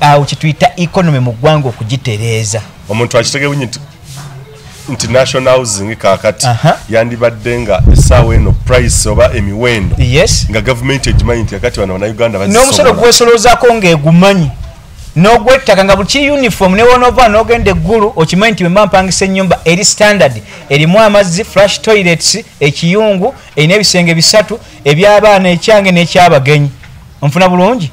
Speaker 2: awo kituyita economy mu ggwanga okugitereeza
Speaker 1: omuntu akitegebu nti national housing kakati yandibadde nga essaawa eno price oba emiwendo nga gavumenti egimanyi nti akati bano bannayuganda
Speaker 2: n'omusolo gwesolozaako ng'egumanyi n'ogwettaka nga buli uniform newonova n'ogenda eggulu okimanyi nti bwemba mpangisa ennyumba eri standard erimu amazzi flash toilets ekiyungu erina ebisenge 3 eby'abaana ekyange n'ekyabagenyi onfuna bulungi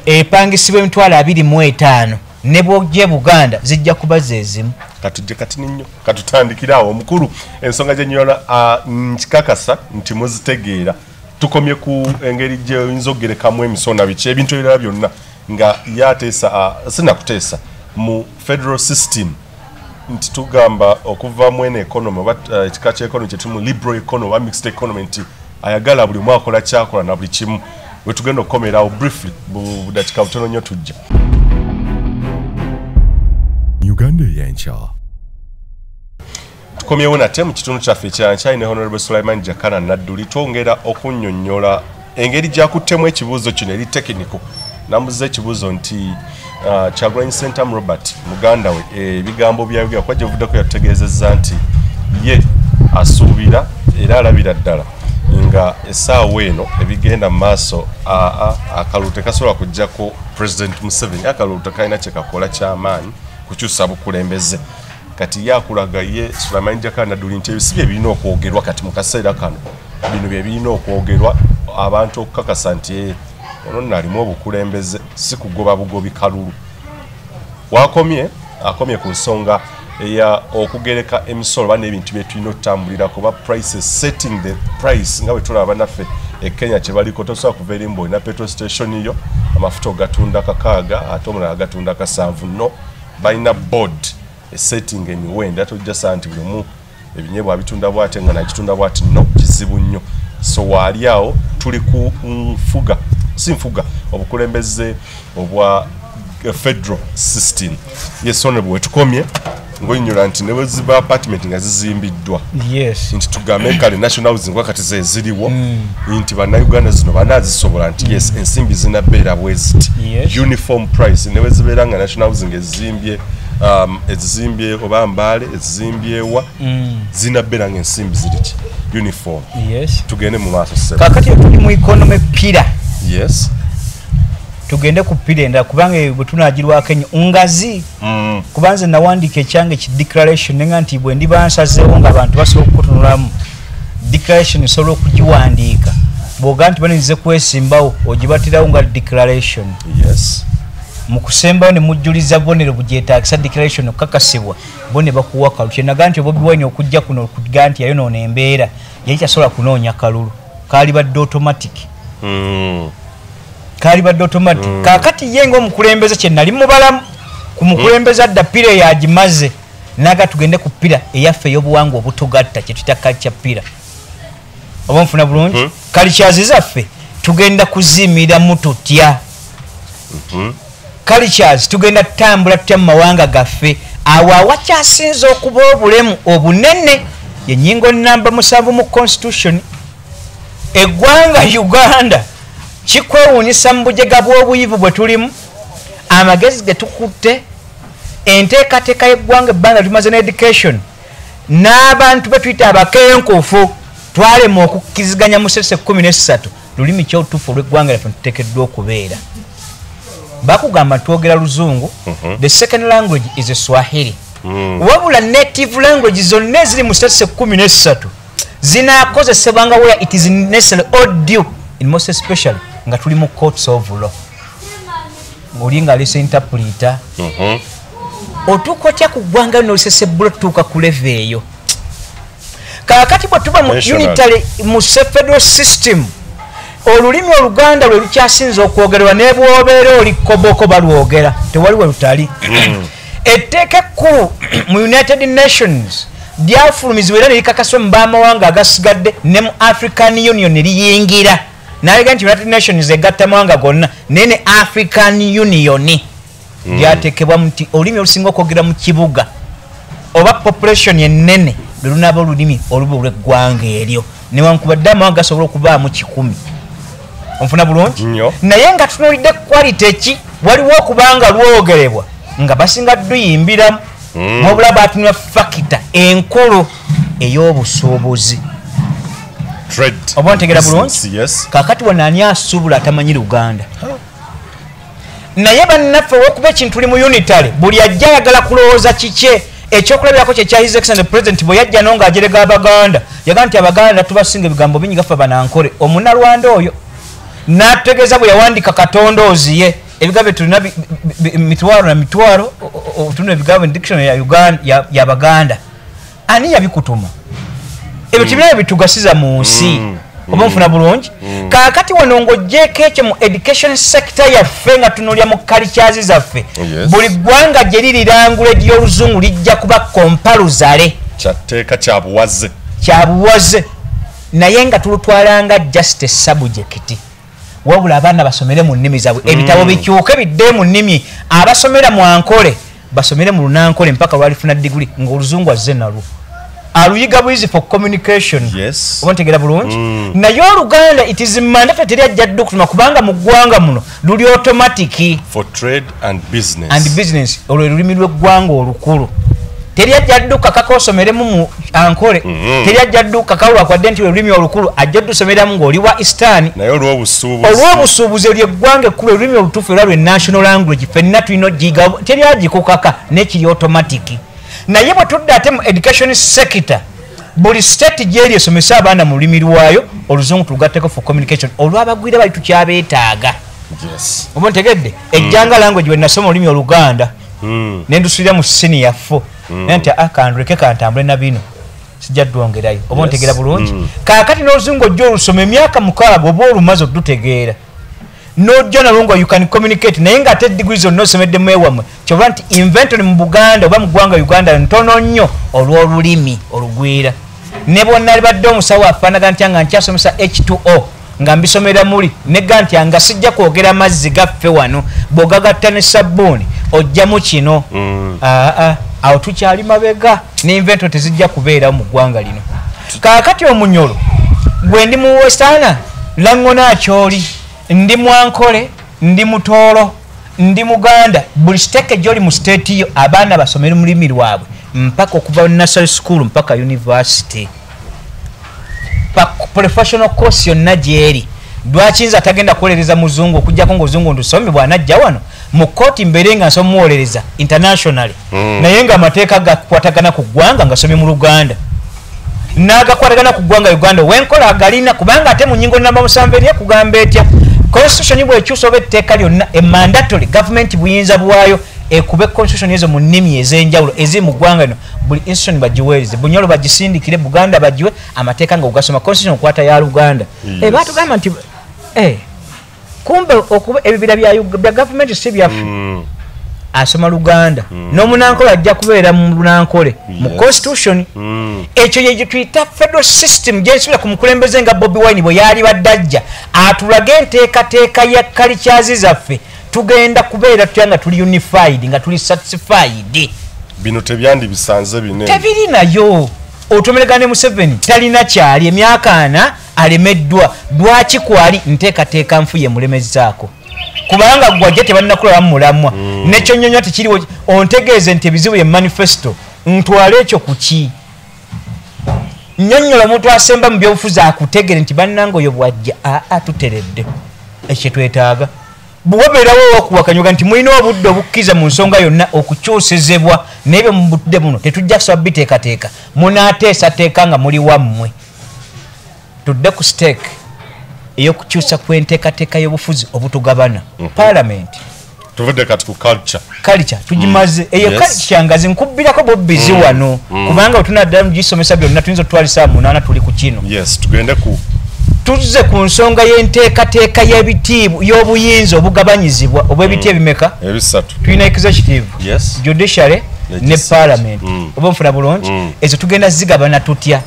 Speaker 2: epangisibwa emitwalo 25 ne bwogye Buganda zijja kuba zezimu
Speaker 1: katujje kati nnyo katutandikira awo omukulu ensonga gyenyola nkikakasa nti muzitegeera tukomye ku engeri gye oyinza okugerekamu emisona biki ebintu ebirala byonna nga yateesa sinakuteesa mu federal system nti tugamba okuva mu eno economy oba ekika ky'economy kyetumu liberal economy oba mixed economy nti ayagala buli omu akola kyakola na buli kimu we tugenda okukomerawo briefly budakiika butono nnyo tujja Uganda eyenkya tukomyewo nate mu kitundu kyaffe ekyankya ne Honorable Sulaiman Jakana Nadduli twongera okunnyonnyola engeri gyakuttemu ekibuuzo kino eri technical namuza ekibuuzo nti Kyagulanyi Sentamu Robert muganda we ebigambo byayogera kwa gyevuddeko yategeezezza nti ye asuubira era alabira ddala nga essaawa eno ebigenda mu maaso akalulu tekasobola kujjako President Museveni akalulu tekalina kyekakola ky'amaanyi kukyusa bukulembeze kati yakulaga ye Sulaiman Jakana Nadduli nti ebisibe birina okwogerwa kati mu kaseera kano bino bye birina okwogerwa abantu okukakasa nti ono nalimu obukulembeze si kugoba bugobi kalulu akomye ku nsonga eya okugereka emisolo bana ebintu bye tulina okutambulira kuba prices setting the price nga bwe tulaba naffe e Kenya kye baliko tosobola kuva eri mbu na petrol station yo amafuta ogatunda 6 ate omulala agatunda 7 no balina board setting emiwendo atojja santi buli omu ebinyeebwa abitunda bwate nga nakitunda bwati no kizibu nnyo so waali awo tuli ku nfuga si nfuga obukulembeze obwa federal system yes honorable wetukomye ngoyinyula nti ne weziba apartment nga zizimbiddwa nti tugambe kale national housing wakati ze ziriwo nti bannayuganda zino banazisobola nti yes ensimbi zinabeera bweziti uniform price ne wezibeera nga national housing ezizimbye oba Mbale ezizimbyewa zinabeera nga ensimbi ziriki uniform tugende mu maaso sebo
Speaker 2: kakati tuli mu economy pira tugende ku pira endala kubanga bwe tunagirwako ennyo ngazi kubanze nawandiika ekyange ki declaration nenga nti bwe ndibansazeewo nga abantu basobola okutunulamu declaration esobola okugiwandiika bw'ogaa nti banenze kwesimbawo ogibatirawo nga declaration mu kusembawo ne mujjuliza bubonero bugyetaagisa declaration okukakasibwa bo ne bakuwa kalulu kyenagaa nti Bobi Wine okujja kuno okugaa nti yayonoona embeera yali kyasobola kunoonya kalulu kaali badde automatic kakati ye ng'omukulembeze kye nali mubalamu ku mukulembeze adda pira yagimaze naga tugende ku pira eyaffe ey'obuwangwa obutugatta kye tuyita culture pira oba nfuna bulungi cultures zaffe tugenda kuziimiramu tutya cultures tugenda tambula tutya mu mawanga gaffe awo awakyasinza okuba obulemu obunene yennyingo namba 7 mu constitution eggwanga Uganda kikwewuunyisa mu bujega bw'obuyivu bwe tulimu amagezi ge tukutte enteekateeka y'eggwanga ebbanga tumaze n'education n'abantu be tuyita abakenkufu twalema okukkiziganya mu sese 13 lulimi ky'otuufu olw'eggwanga lyaffe tuteekeddwa okubeera bakugamba twogera luzungu the second language is a Swahili wabula native language zonna eziri mu sese 13 zinaakozesebwanga where it is necessary or due in most especially nga tuli mu courts of law oli nga lese interpreter otuuka otya ku ggwanga nolisesebula tutuuka ku leve eyo kaakati bwe tuba mu unitary mu federal system olulimi oluganda lwe lukyasinza okwogerwa ne bw'obeera oli koboko balwogera tewali we lutali etteeka ekkulu mu United Nations lyafulumizibwa era ne likakaswa mu baamawanga agasigadde ne mu African Union ne liyingira nalega nti United Nations egatta amawanga gonna naye ne African Union lyateekebwa nti olulimi olusinga okwogera mu kibuga oba population ennene lwe lunaaba olulimi oluba olw'eggwanga eryo newankubadde amawanga gasobola okubaamu 100 onfuna bulungi naye nga tunuulidde quality ki waliwo okubanga lwogerebwa nga basinga duyimbiramu wabula baatunula fakita enkulu ey'obusuubuzi oba ntegera bulungi kaakati wanaani asuubula atamanyi Luganda naye bannaffe olw'okuba ekintu tuli mu unitary buli ajja ayagala kulowooza kikye ekyokulabirako kye kya His Excellency President bwe yajja no ng'ajerega Abaganda yaga nti Abaganda tubasinga ebigambo bingi gaffe banankole omunnalwanda oyo n'atutegeeza bwe yawandika katondoozi ye ebigambo tulina mitwalo na mitwalo tulina ebigambo dictionary ya Uganda y'Abaganda ani yabikutuma ebyo tibiraba bitugasiza mu nsi oba nfuna bulungi kaakati wano ng'oggyeko ekyo mu education sector yaffe nga tunuulya mu cultures zaffe buli ggwanga gye lirirangula ery'oluzungu lijja kuba kompaluzale
Speaker 1: kyatteeka kyabuwaze
Speaker 2: naye nga tulutwalanga just a subject wabula abaana basomere mu nnimi zaabwe ebitabo bikyuke bidde mu nnimi abasomera mu ankole basomere mu lunankole mpaka lwalifuna diguli ng'oluzungu azze nalwo aluyiga bwizi for communication oba ntegera bulungi naye Oluganda it is mandatory teryajja ddu okutuma kubanga mu ggwanga muno luli automatic
Speaker 1: for trade and
Speaker 2: business olwo lulimi lw'eggwanga olukulu teryajja ddu kakaka osomeremu mu ankole teryajja ddu kakawulwa kwadde nti lulimi olukulu ajja ddu someramu ng'oli wa Eastern
Speaker 1: naye
Speaker 2: olw'obusuubuzi ly'eggwanga ekkulu olulimi olutuufu era lwe national language ffenna tulina ogiyiga teryagikukaka nekiri automatic naye bwe tudde ate mu education sector buli state gyeri esomesa abaana mu lulimi lwayo oluzungu tulugatteko for communication olw'abagwire bali tukyabeetaaga oba ntegedde ejjanga language we nasoma olulimi Oluganda nendusulira mu senior 4 nti akanduleke kantambule na bino sijja ddwongerayo oba ntegera bulungi kaakati n'oluzungu ojja olusoma emyaka 6 oba olumaze okutegeera n'ojja nalwo nga you can communicate naye nga ate diguli zonna osomeddemu ewamwe kyova nti inventory mu Buganda oba mu ggwanga Uganda ntono nnyo olw'olulimi olugwira ne bonna libadde omusawo afaanaga ntya nga nkyasomesa H2O nga mbisomera muli negga ntya nga sijja kwogera mazzi gaffe wano bw'ogagatta ne sabbuuni ojjamu kino awo tukyali mabega n'inventory tezijja kubeerawo mu ggwanga lino kaakati omunyolo gwe ndi mu Western Langona akyoli ndi Mwankole ndi Mutoolo ndi Muganda buli siteke gyoli mu state yo abaana basomera mu lulimi lwabwe mpaka okuva nursery school mpaka university professional course yonna gyeri lwaki nze atagenda kuwolereza muzungu okujjako ng'oluzungu ndusomye bw'anajja wano mu kooti mbeere nga nsoma muwolereza internationally naye nga amateeka gakwatagana ku ggwanga nga somye mu Luganda n'agakwatagana ku ggwanga Uganda wenkola agalina kubanga ate mu nnyingo namba 7 eri ekugamba etya constitution bw'ekyusa oba etteeka lyonna mandatory government buyinza bwayo ekube constitution ezo mu nnimi ez'enjawulo eziri mu ggwanga lino buli institution bagiweereze Bunyolo bagisindikire Buganda bagiwe amateeka nga ugasoma constitution okwata ya Luganda batugamba nti kumbe okuba ebibira bya government si byaffe asoma Luganda n'omunankole ajja kubeera mu lunankole mu constitution ekyo ye tuyita federal system gyensubira ku mukulembeze nga Bobi Wine bwe yali baddajja atulage enteekateeka ya cultures zaffe tugenda kubeera tutya nga tuli unified nga tuli satisfied.
Speaker 1: Bino tebyandi bisanze bine
Speaker 2: tebiri nayo. Otomeregane Museveni talina kyali emyaka 4 alemeddwa. Lwaki kwali nteekateeka nfuye mulemezaako kubanga gwajja tebannakula bamulamwa nekyo nnyonnyo tekiriwo. Ontegeeze nti ebizibu ye manifesto ntwale ekyo kuki nnyonnyola omuntu asemba mu byobufuzi akutegere nti bannange oyo bwajja tuteredde ekyo twetaaga. Bwobeerawo okuwakanyuga nti mulina obudde obukkiriza mu nsonga yonna okukyusizibwa n'ebyo mu budde buno tetujja kusaba biteekateeka munaateesateeka nga muli wammwe. Tudde ku stake ey'okukyusa kw'enteekateeka y'obufuzi obutugabana paalamenti.
Speaker 1: tuvudde kati ku culture
Speaker 2: tugimaze eyo culture ngazi nkubbirako Bobi wano kubanga otunadda mu gisomesa byonna tuyinza otwalisa 8 tuli ku kino.
Speaker 1: Yes, tugende ku
Speaker 2: tuzze ku nsonga y'enteekateeka y'ebitiibwa y'obuyinza obugabanyizibwa obw'ebiti ebimeka
Speaker 1: ebisatu.
Speaker 2: Tulina executive,
Speaker 1: yes,
Speaker 2: judiciary ne parliament. Oba nfuna bulungi ezo tugenda zigabana tutya.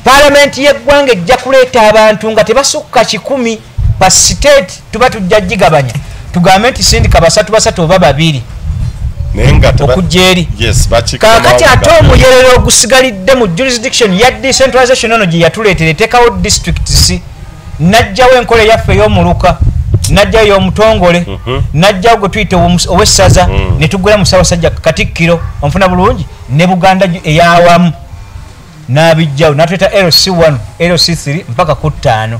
Speaker 2: Parliament y'eggwanga ejja kuleeta abantu nga tebasukka 10 pa state tuba tujja gigabanya tugambe nti sindika basatu oba 2 okujja eri. Kaakati ate omuyerero ogusigalidde mu jurisdiction ya decentralization ono gye yatuleetera eteekawo districts najjawo enkola yaffe ey'omuluka najjawo ey'omutongole najjawo gwe tuyita owessaza ne tuggula mu Ssaabasajja Katikkiro onfuna bulungi ne Buganda ey'awamu n'abijjawo n'atuleeta LC1 LC3 mpaka ku 5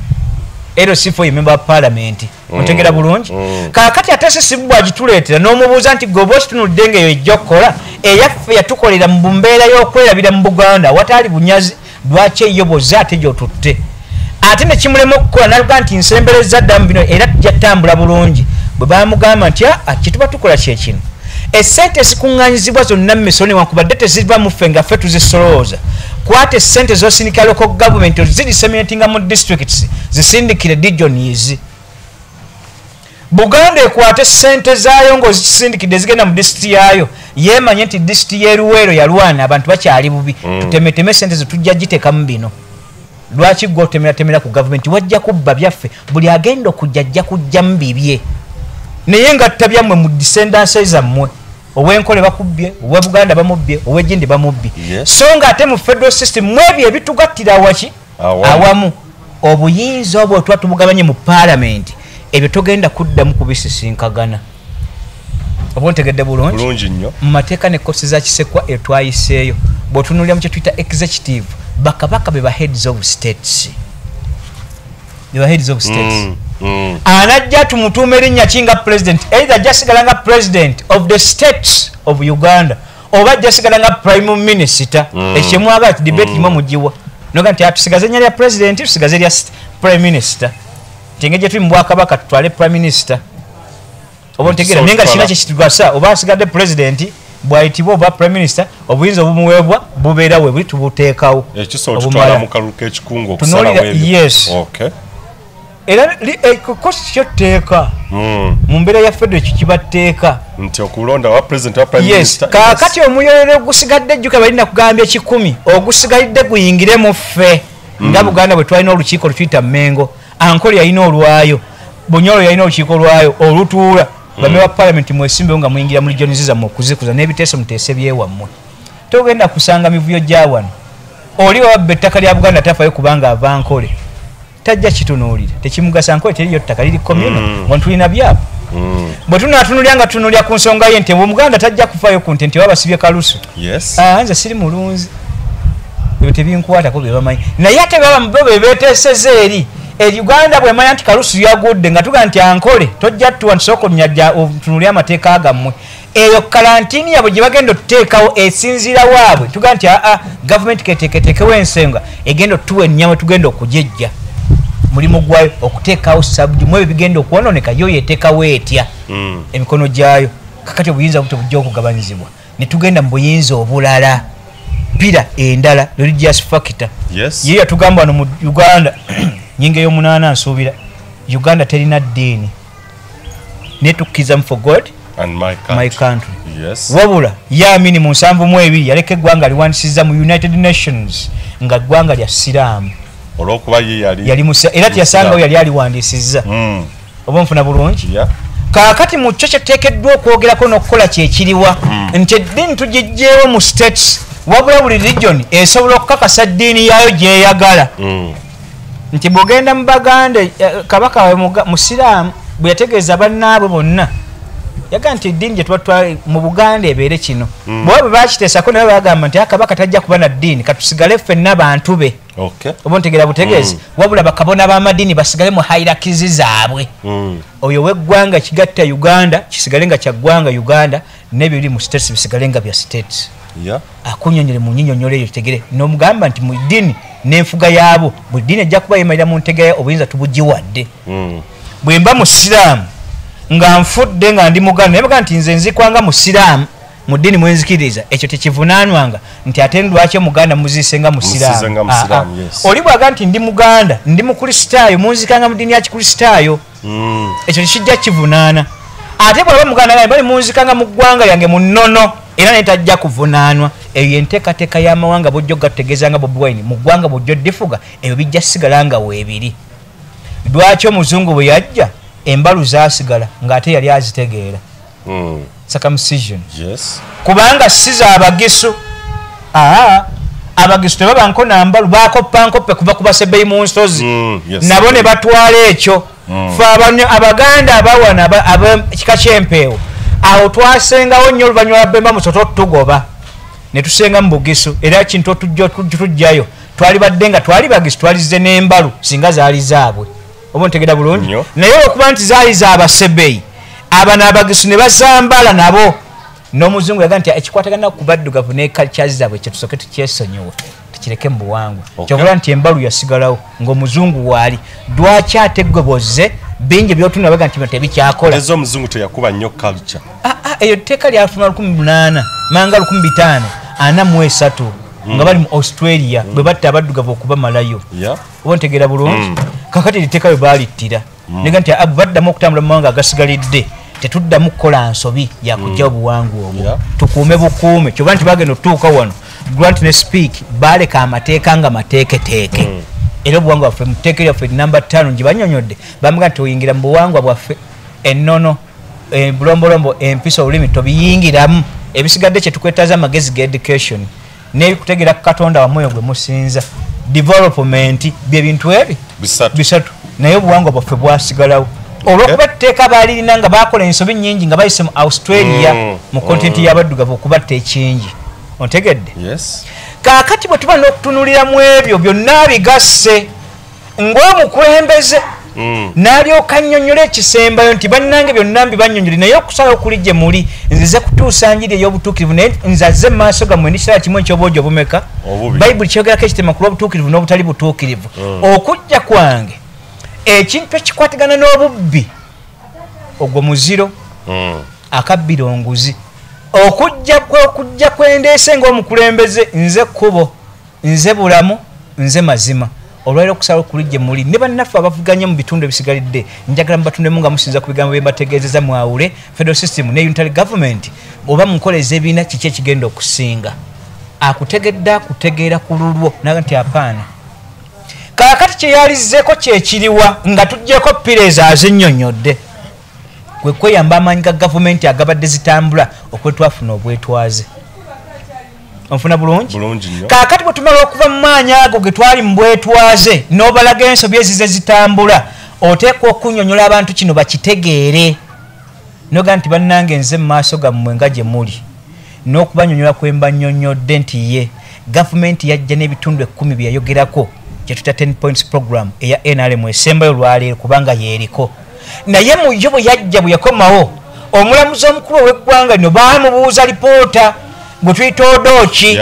Speaker 2: LC4 ye member of parliament. Ontegera bulungi kaakati ate sisibwa agituleetera n'omubuuza nti gwe bw'osi tunulidde ng'eyo ejja okukola eyaffe yatukolera mu mbeera y'okwerabira mu Buganda wataali bunyazi lwaki eyoboza ate gy'otutte ate ne kimulema okukola n'aluga nti nsembereza ddamu bino era tujja ttambula bulungi bwe baamugamba nti kituba tukola kyekino essente ezikuŋŋaanyizibwa zonna mmeso newankubadde teziva muffe nga ffe tuzisolooza kwate essente z'osindika local government ozidisseminatinga mu districts zisindikire regions. Buganda ekwate ssente zaayo ng'ozisindikidde zigenda mu disitulikiti yaayo yeemanye nti disitulikiti y'eruweero yalwana abantu bakyali bubi tutemeteme ssente zetujja giteekamu bino. Lwaki gwe otemeratemera ku gavumenti wajja kubba byaffe buli agenda okujja ajja kujjamu bibye naye nga ttabyamwe mu descendancy zammwe ow'enkole bakubbye owa Buganda bamubbye ow'egindi bamubbye so nga ate mu federal system mwebyo ebitugattira waki awamu obuyinza obwo tuba tubugabanye mu parliament ebyo togenda kuddamu kubisisinkagana. Oba ontegedde bulungi nnyo mu mateeka ne kkosi za Kisekwa etwayiseeyo bw'otunuulira mu kye tuyita executive bakabaka be ba heads of states. Anajja tumutuuma erinnya kinga president either jasigala nga president of the states of Uganda oba jasigala nga prime minister ekyemwaga ati debate kimwe mugiwa noga nti atusigaze nya lya president tusigaze lya prime minister tengeje tuli mbwakabaka tutwale prime minister oba ntegera nenga kina kyekitugasa oba asigadde president bwayitibwa oba prime minister obuyinza obumuweebwa bubeera we buli tubuteekawo
Speaker 1: ekiso tutwala mu kalulo k'ekikungo okusala webyo.
Speaker 2: Yes.
Speaker 1: Okay.
Speaker 2: Era kosi kyotteeka mu mbeera ya federo ekyo kibatteeka
Speaker 1: nti okulonda wa president wa prime minister.
Speaker 2: Kaakati omuyolero ogusigadde ejjuka balina kugambya 10 ogusigalidde guyingire mu ffe nga Buganda bwe twalina olukiiko lutuyita Mmengo Ankole yalina olwayo Bunyoro yalina olukiiko lwayo olutuula bame wa parliament mwesimbewo nga muyingira mu regions zammwe okuzikuza n'ebiteeso muteese byewammwe togenda kusanga mivuyo gya wano oli wabba ettaka lya Buganda tafayo kubanga ava Ankole tajja kitunuulira tekimugasa Ankole teriyo ttaka liri communal wantulina byabo bwe tunaatunulya nga tunulya ku nsonga ye nti Omuganda tajja kufayo ku nti wabasibye kalusu nze siri mulunzi ebyo tebinkwatako bye bamanyi naye ate baba mubo be beeteeseza eri Uganda bwe manya nti kalusu yagudde nga tuga nti Ankole tojja tuwa nsoko nyajja tunulya amateeka gammwe eyo karantini yabwe gye bagenda otuteekawo esinziira waabwe tuga nti gavumenti keteeketeekewo ensenga egenda otuwa ennyama tugenda okujejja mulimu gwayo okuteekawo sabudi mwebyo bigenda okwononeka yo yeteekawo etya emikono gyayo kakati obuyinza buto bujja okugabanyizibwa ne tugenda mu buyinza obulala pira endala religious factor ye yatugamba wano mu Uganda nyinga ey'omunaana nsuubira Uganda terina ddiini netukkiriza for God and my country. Wabula yamini mu 72 yaleka eggwanga liwandisizza mu United Nations nga ggwanga lya Siraamu
Speaker 1: olwokuba ye
Speaker 2: yali musa era tiyasangawo yali aliwandisizza oba nfuna bulungi kakati mu kyo kyeteekeddwa okwogerako n'okukola kyekiriwa nti eddiini tugijjeewo mu states wabula buli region esobola okukakasa ddiini yaayo gyeyagala nti bw'ogenda mu Baganda kabaka musiraamu bwe yategeeza bannaabwe bonna yaga nti eddiini gye tuba mu Buganda ebeere kino bwe bakiteesako naye bagamba nti kabaka tajja kuba na ddiini katusigale ffenna bantu be oba ntegeera butegeezi wabula bakabona b'amadiini basigale mu hierarchies zaabwe oyo w'eggwanga kigatta Uganda kisigale nga kya ggwanga Uganda n'ebiri mu states bisigale nga bya states akunyonyole mu nyinyonyole eyo tegere n'omugamba nti mu ddiini n'enfuga yaabo mu ddiini ejja kuba yemalira mu ntegeera obuyinza tubugiwadde bwe mba musiraamu nga nfudde nga ndi Muganda naye nti nze nzikwanga musiraamu mu ddiini mwenzikiriza ekyo tekivunaanwanga nti ate lwaki Muganda muziise nga musiraamu oli bwaga nti ndi Muganda ndi mukristaayo munzikanga mu ddiini ya kikristaayo ekyo tekijja kivunaana ate bwaba Muganda nga bali munzikanga mu ggwanga lyange mu nnono era netajja kuvunaanwa eyo yenteekateeka y'amawanga bw'ojja gategeeza nga Bobi Wine mu ggwanga bw'ojja oddifuga eyo bijja sigala nga weebiri lwaki omuzungu bwe yajja embalu zaasigala ng'ate yali azitegeera circumcision kubanga si za abagisu abagisu tebabanko na mbalu bakoppa nkoppe kuva ku Basebeeyi mu nsozi nabo ne batwala ekyo fe Abaganda abawana ab'ekika ky'empeewo awo twasengawo nnyo oluvannyuma lwa Bemba Musoto tugoba ne tusenga mu Bugisu era kintu tujjayo twali badde nga twali bagisu twalize n'embalu singa zaali zaabwe oba ntegeera bulungi naye okuba nti zaali za Basebeeyi abana abagisu ne bazambala nabo n'omuzungu yaga nti ekikwatagana ku baddugavu ne culture zaabwe kye tusooke tukyesonyiwe tukireke mu buwangwa kyokula nti embalu yasigalawo ng'omuzungu waali lwaki ate gwe bozze bingi byotuna baga nti tebikyakola
Speaker 1: ezo omuzungu teyakuba nnyo culture
Speaker 2: eyo tteeka lyafuna 1800 manga 1543 nga bali mu Australia bwe batta abaddugavu okubamalayo oba ntegeera bulungi kakati litteeka bwe baalittira nega nti baddamu okutambula mu mawanga agasigalidde tetuddamu kukola nsobi yakujja obuwangwa obwo tukuume bukuume kyoba nti bagenda otutuuka wano grant ne speak baaleka amateeka nga mateeketeeke era obuwangwa bwaffe mu tteeka lyaffe namba 5 gye banyonyodde bamuga nti oyingira mu buwangwa bwaffe ennono bulombolombo empisa olulimi tobiyingiramu ebisigadde kye tukwetaaza amagezi ga education n'ebikutegeera ku Katonda wamwoyo gwe musinza development byebintu ebi bisatu naye obuwangwa bwaffe bwasigalawo olw'okuba etteeka baalirina nga baakola ensobi nnyingi nga bayise mu Australia mu kontenti y'abaddugavu okubatta ekingi ontegedde kaakati bwe tuba n'okutunulira mu ebyo byonna bigasse ng'omukulembeze n'alyoka annyonnyola ekisembayo nti bannange byonna mbibanyonnyole naye okusalawo kuli gye muli nzize kutuusa njiri ey'obutuukirivu naye nzazze mu maaso gammwe n'ekiseera kimu eky'obwogi obumeka bayibuli kyogerako ekitema ku lw'obutuukirivu n'obutali butuukirivu okujja kwange ekintu ekikwatagana n'obubbi ogwo muziro akabbira onguzi okujja kwendeese ng'omukulembeze nze kkubo nze bulamu nze mazima olwaliro okusalawo kuli gye muli ne bannaffe abavuganya mu bitundu ebisigalidde njagala mubatundemu nga musinza ku bigambo bye mbategeezeza mwawule federal system ne unitary government oba munkoleza ebiina kiki ekigenda okusinga akutegedde akutegeera ku lulwo naga nti apaana kaakati kyeyalizzeeko kyekiriwa nga tuggyeko ppireeza azinnyonnyodde kwe kweyamba amaanyi ga gavumenti agabadde zitambula okwetwafuna obwetwaze onfuna bulungi kaakati bwe tumala okuva mu maanyi ago ge twali mu bwetwaze n'obalaga ensobi ezize zitambula oteekwa okunnyonnyola abantu kino bakitegeere noga nti bannange nze mu maaso gammwe nga gye muli n'okubanyonnyola kwe mbannyonnyodde nti ye gavumenti yajja n'ebitundu 10 bye yayogerako kye tuta 10 points program eya NRM esembayo lwaleero kubanga yeeriko naye mu yo bwe yajja bwe yakomawo omulamuzi omukulu ow'eggwanga lino baamubuuza lipoota bwe tuyita odooki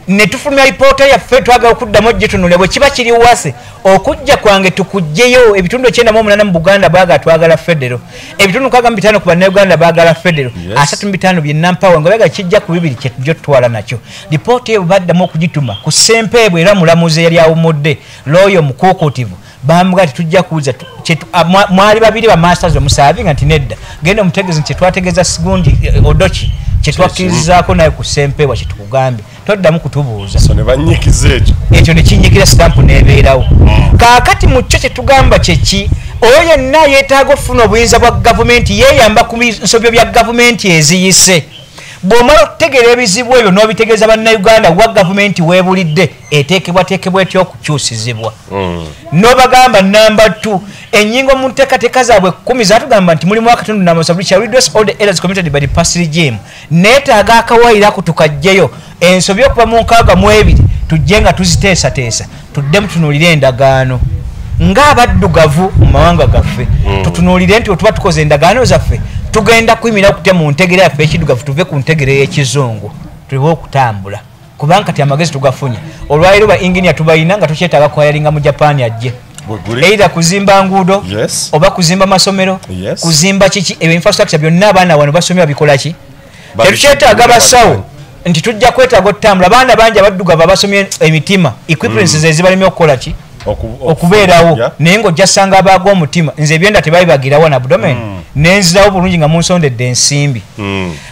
Speaker 2: ne tufulumya lipoota yaffe twagala okuddamu gye tunule bwe kiba kiri wase okujja kwange tukugjeyo ebitundu 98 mu Buganda baagala twagala federo ebitundu 65 ku bannayuganda baagala federo 35 bye nampawa nga baagala kijja ku 2 kye tujja tutwala nakyo lipoota eyo baddamu okugituma ku sempeebwe era mulamuzi yali awumudde looyo mukuukutivu bamuga tujja kuuza mwali babiri ba masters omusaavi nga nti nedda genda omutegeezi nti twategeeza Sigundi odoki kyetwakkirizaako naye ku sempeebwa kyetukugambe toddamu kutubuuza
Speaker 1: ekyo
Speaker 2: nekinyikira stampu nebeerawo kaakati mu kyo kyetugamba kyeki oyo yenna yeetaaga okufuna obuyinza bwa gavumenti yeeyamba ku nsobyo bya gavumenti eziyise. Bw'omala okutegeera ebizibu ebyo n'obitegeeza bannayuganda wa gavumenti weebulidde eteekebwateekebwa etya okukyusizibwa. N'obagamba namba 2 ennyingo mu nteekateeka zaabwe 10 zaatugamba nti mulimu akatundu n'amasabu shall redress all the errors committed by the past regime. Neetaaga akawaayirako tukajjeyo ensobi okuva mu 62 tujje nga tuziteesateesa tuddemu tunuulire endagaano ng'abaddugavu mu mawanga gaffe. Tutunuulire nti otuba tukoze endagaano zaffe tugenda kuyimira okutya mu ntegera yaffe ekiddugavu tuve ku ntegera y'ekizungu tuliwo okutambula kubanga kati amagezi tugafunye. Olwaliro ba engineer tubayina nga tukyetaaga kwayalinga mu Japan ajje either kuzimba nguudo oba kuzimba masomero kuzimba kiki ebyo infrastructure byonna abaana wano basomera bikola ki. Tetukyetaaga basawo nti tujja kwetaaga okutambula abaana bangi abaddugavu abasomye emitima equipments ezibaleme okukola ki okubeerawo naye ng'ojja ssanga abaaga omutima nze ebyenda tebaabibagirawo na abdomen nenzirawo bulungi nga munsondedde ensimbi.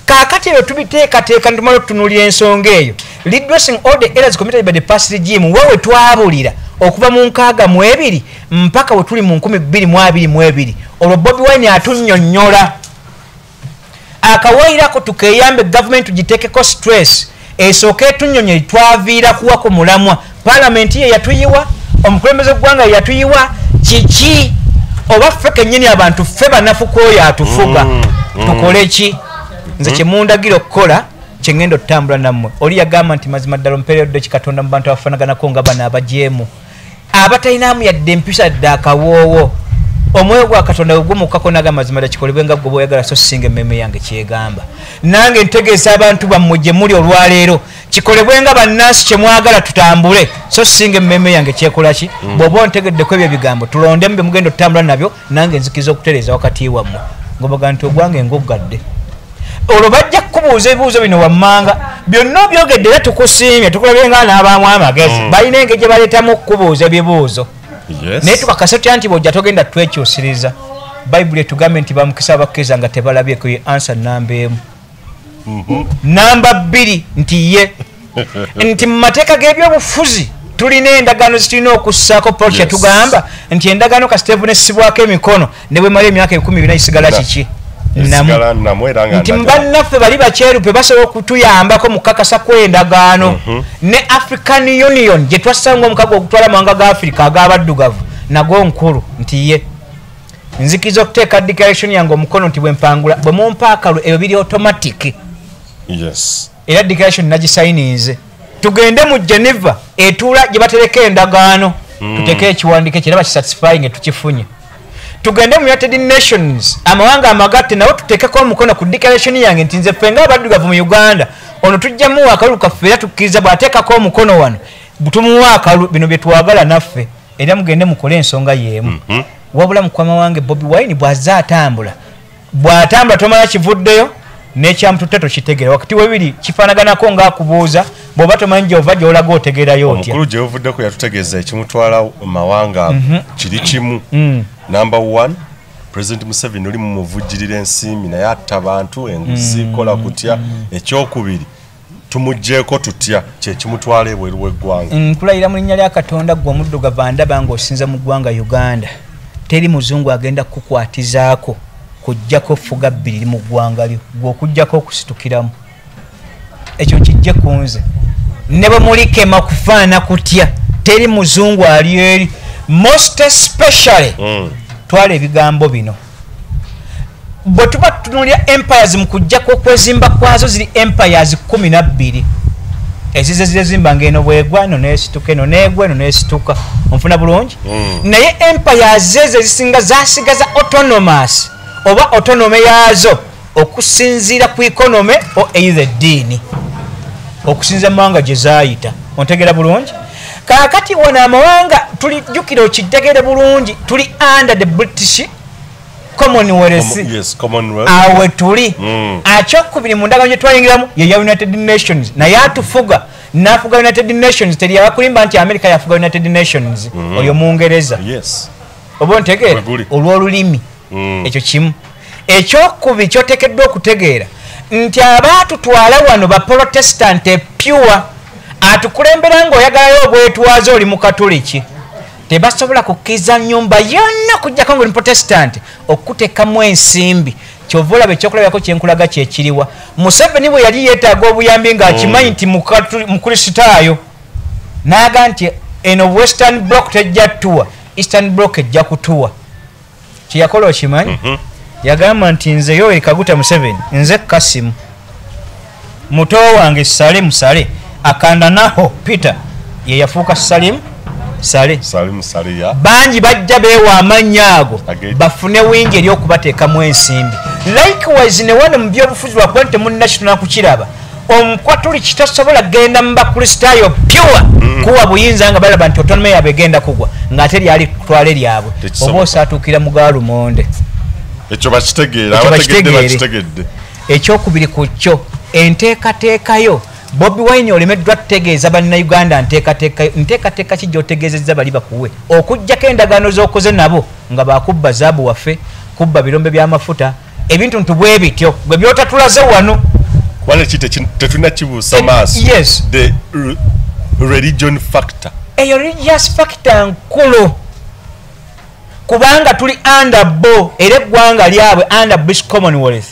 Speaker 2: Kaakati ebyo tubiteekateeka nitumala okutunuulira ensonga eyo redressing all the errors committed by the past regime wewe twabulira okuva mu 62 mpaka we tuli mu 2022 olwo Bobi Wine atunnyonnyola akawaayirako tukeyambe gavumenti tugiteekeko stress esooka etunnyonnyole twaviira kuwa ku mulamwa palamenti ye yatuyiwa omukulembeze gwanga yatuyiwa kiki oba ffe kennyini abantu ffe banafu kwoyo atufuga tukole ki. Nze kyemundagira okukola kyengenda okutambula nammwe oli yagamba nti mazima ddala omupeeredde kikatonda mu bantu abafanaganako nga bano abajeemu abatalinamu yadde empisa dde akawoowo omwoyo gwa katonda gugumukako naga mazima ddala kikolebwe nga gwe bw'oyagala so singa emmeme yange kyegamba. Nange ntegeeza abantu bammwe gye muli olwaleero kikolebwe nga bannansi kyemwagala tutambule so singa emmeme yange kyekola ki. Bw'oba ontegeddeko ebyo ebigambo tulondemu bye mugenda okutambula nabyo nange nzikiriza okutereeza wakati wammwe ngobaga nti ogwange ngoggadde. Olwo bajja kukubuuza ebibuuzo bino wammanga byonna obyogedde era tukusiimye tukulabye nga n'abaamu amagezi balina engeri gye baleetamu okukubuuza ebibuuzo naye tukakasa tutya nti bw'ojja togenda twekyusiriza. Bayibuli etugambe nti bamukisa abakkiriza nga tebalabyeko ye ansa namba emu. Namba 2 nti ye nti mu mateeka g'ebyobufuzi tulina endagaano zitulina okussaako Paul kyetugamba nti endagaano kasita evunesibwako emikono ne bwemala emyaka 14 isigala kiki nti bannaffe bali bakyerupe basobola okutuyambako mu kukakasa kw'endagaano ne African Union gye twassanga omukago ogutwala mawanga ga Africa ag'abaddugavu nago nkulu nti ye nzikiriza okuteeka declaration yange omukono nti bwempangula bwe mumpa akalu ebyo biri automatic era declaration nagisayinize tugende mu Geneva etuula gye batereka endagaano tuteeke ekiwandiiko kyera bakisatisfying tukifunye. Tugende mu United Nations amawanga amagatte nawo tuteekeko omukono ku declaration yange nti nze fenga abaddugavu mu Uganda ono tujjamu akalu kaffe era tukkiriza bw'ateekako omukono wano butumuwa akalu bino bye twagala naffe era mugende mukole ensonga y'emu. Wabula mukwama wange Bobi Wine bw'atambula tomala kivuddeyo n'ekyamututte tokitegeera wakati webiri kifaanaganako ng'akubuuza bw'oba tomanyi gy'ova gy'olaga otegeerayo otya.
Speaker 1: Omukulu gye buvuddeko yatutegeeza ekimutwala mawanga kiri kimu. Number 1 President Museveni oli mu muvujjirira ensimbi naye atta abantu enguzi kola kutya. Ekyokubiri tumugjeeko tutya kye kimutwala ebweru w'eggwanga.
Speaker 2: Nkulayira mu linnya lya Katonda gwe omuddugavu andaba ng'osinza mu ggwanga Uganda teri muzungu agenda kukwatizaako kujjako fuga 2 mu ggwanga lyo gw'okujjako okusitukiramu ekyo kijje kunze ne bwe mulikema kufaana kutya teri muzungu ali eri most especially twala ebigambo bino bwe tuba tutunulira empires mu kujjako okwezimba kwazo ziri empires 12 ezize zirezimba ng'eno bwegwa eno neesituka eno neegwa eno neesituka onfuna bulungi naye empires ezo ezisinga zaasigaza autonomous oba autonome yaazo okusinziira ku economy o either ddiini okusinza amawanga gye zaayita ontegeera bulungi. Kaakati wano amawanga tulijjukira okitegeere bulungi tuli under the British Commonwealth awe tuli akyokubiri mu ndagaano gye twayingiramu ye United Nations naye atufuga n'afuga United Nations teri yabakulimba nti America yafuga United Nations oyo Mungereza oba ontegeera olw'olulimi ekyo kimu. Ekyokubiri kyoteekeddwa okutegeera nti abaatutwala wano ba Protestant pure atukulembera ng'oyagalayo obwetwaze oli mu Katoliki tebasobola kukkiriza nnyumba yonna kujjako ng'oli Protestant okuteekamu ensimbi. Kyova olaba ekyokulabirako kyenkulaga kyekiriwa. Museveni bwe yali yeetaaga obuyambi ng'akimanyi nti mukristaayo n'aga nti eno Western Bloc tejja tuwa, Eastern Bloc ejja kutuwa. Kyeyakola okimanyi? Yagamba nti nze Yoweri Kaguta Museveni, nze Kasimu, muto wange Salim Sale, akandanaho Peter ye yafuuka Salim Sale. Bangi bajja beewa amannya ago bafune wingi ery'okubateekamu ensimbi. Likewise ne wano mu byobufuzi lwakuba nti temunnakitona kukiraba, omukwatuli kitasobola genda mu bakristaayo pure kuwa buyinza nga balaba nti otonome yaabwe egenda kugwa ng'ate lyali kutwale lyabwe oba osaatuukira mu gaalumonde.
Speaker 1: Ekyo bakitegeera.
Speaker 2: Ekyokubiri ku kyo enteekateekayo Bobi Wine olemeddwa tutegeeza bannayuganda nteekateeka ki gy'otegeezezza bali bakuwe okuggyako endagaano z'okoze nabo nga bakubba zaabu waffe, kubba birombe by'amafuta, ebintu ntubwe bityo bwe byotatulaze wano.
Speaker 1: Wale tetulina kibuusa maaso.
Speaker 2: Yes.
Speaker 1: The religion factor.
Speaker 2: Eyo religious factor nkulu. Kubanga tuli under bo era eggwanga lyabwe under British Commonwealth.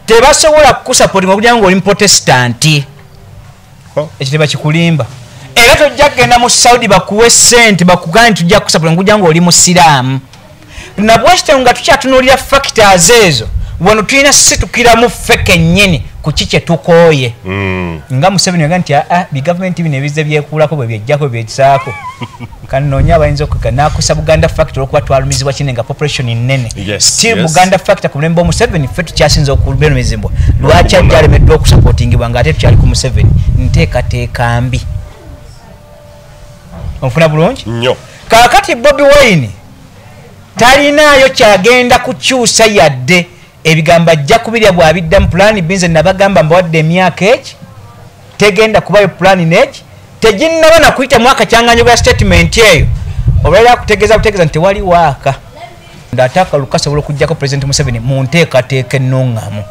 Speaker 2: Tebasobola kukusapoti okugira ng'oli Protestanti. Ekyo tebakikulimba. Era tojja kugenda mu Saudi bakuwe ssente bakugane tujja kukusapoti okugira ng'oli Musiraamu. Nabwekityo nga tukyatunuulira factors ezo wano tulina situkiramu ffe kennyini ku ki kye tukooye. Nga Museveni yaga nti bigavumenti bino ebize byekuulako bwe byejjako byekisaako kanoonya abayinza okuga n'akosa Buganda Factor okuba twalumizibwa kine nga population nnene. Still Buganda Factor ku mulembe Museveni ffe tukyasinza okulumizibwa. Lwaki ajja alemeddwa okusapootingibwa ng'ate tukyali ku Museveni? Nteekateeka mbi. Onfuna bulungi?
Speaker 1: Nnyo.
Speaker 2: Kaakati Bobi Wine talinaayo kyagenda kukyusa yadde ebigambo ajja kubirya bw'abidda mu plan binze nabagamba mbawadde emyaka egi tegenda kubayo plan neegi teginnaba na kuyita mwaka kyanganyo bwa statement eyo olwalira kutegeeza nti tewali waaka ndaataka lukasa olw'okuggyako President Museveni mu nteekateeka ennungamu.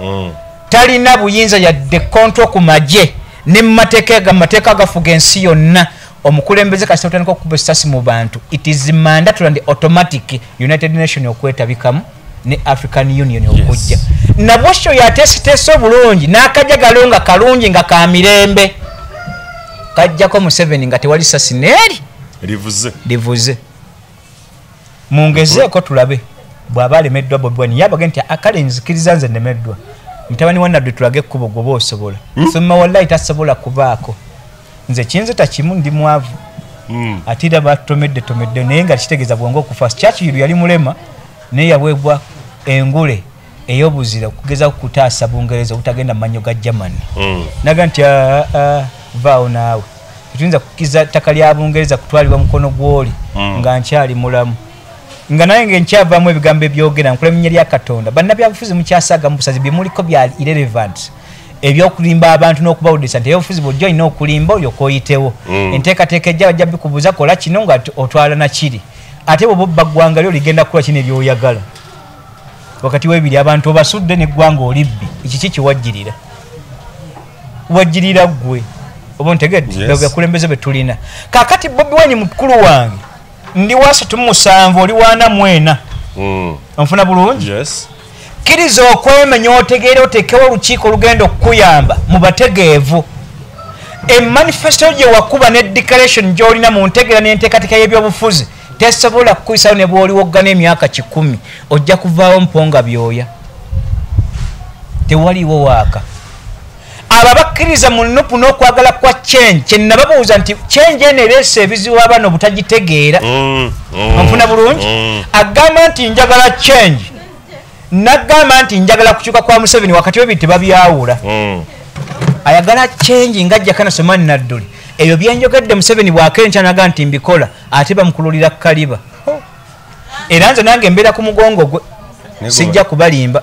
Speaker 2: Talina buyinza yadde konto ku magye ne mu mateeka agafuga ensi yonna. Omukulembeze kasita otandika okukuba essasi mu bantu, it is mandatory and automatic United Nations okwetabikamu ne African Union okujja. Nabwekyo yateesiteese obulungi n'akajagalo nga kalungi nga ka mirembe kajjako Museveni nga tewali ssasi neeri livuze. Mungezeeko tulabe bw'aba alemeddwa Bobi Wine yabaga nti akale nzikiriza nze nemeddwa mutabani wa Nadduli tulage ekkubo gwoba osobola Ffumma wallahi tasobola kubaako. Nze kinzita kimu ndi mwavu atira batomedde naye nga kitegeeza bwongo okufa. Churchill yali mulema naye yabwebwa engule ey'obuzira okugeza kutaasa Bungereza obutagenda mu mannyo ga Germany. Naga nti vaawo naawe tetuyinza kukkiriza ttaka lya Bungereza kutwalibwa mukono gw'oli nga nkyali mulamu nga naye ng'enkyavaamu ebigambo ebyogera nkula minnya lya Katonda. Bannabyabufuzi mukyasaaga mu busazi bye muliko bya irrelevant ebyokulimba abantu n'okubawuliriza nti ebyobufuzi bw'ojja olina okulimba olyoka oyitewo. Enteekateeka ejja bajja bikubuuza kola kino nga otwala nakiri ate bw'oba obba ggwanga lyo ligenda kukola kino ebyoyagala wakati w'ebiri abantu obasudde n'eggwanga olibbi ekiki kiwajjirira wajjirira ggwe oba ontegedde byakulembeze be tulina. Kaakati Bobi Wine mukulu wange ndi wa 37 oli wa 44 onfuna bulungi. Kkiriza okwemenya otegeera oteekewo olukiiko olugenda okukuyamba mu bategeevu. Emanifesto gye wakuba ne declaration gy'olina mu ntegeera n'enteekateeka y'ebyobufuzi tesobola kukuyisawo ne bw'oliwoggana emyaka 10 ojja kuvaawo mponga byoya tewaliwo waaka. Abo abakkiriza mu nnupu n'okwagala kwa change kye nababuuza nti change eno ereese ebizibu abaana obutagitegeera onfuna bulungi. Agamba nti njagala change nagamba nti njagala kukyuka kwa Museveni wakati w'ebintu tebabyawula. Ayagala change nga Jakana Nadduli eyo byenjogedde Museveni bwakenkya naga nti mbikola ate bamukululira kaliba era nze nange mbeera ku mugongo gwe sijja kubalimba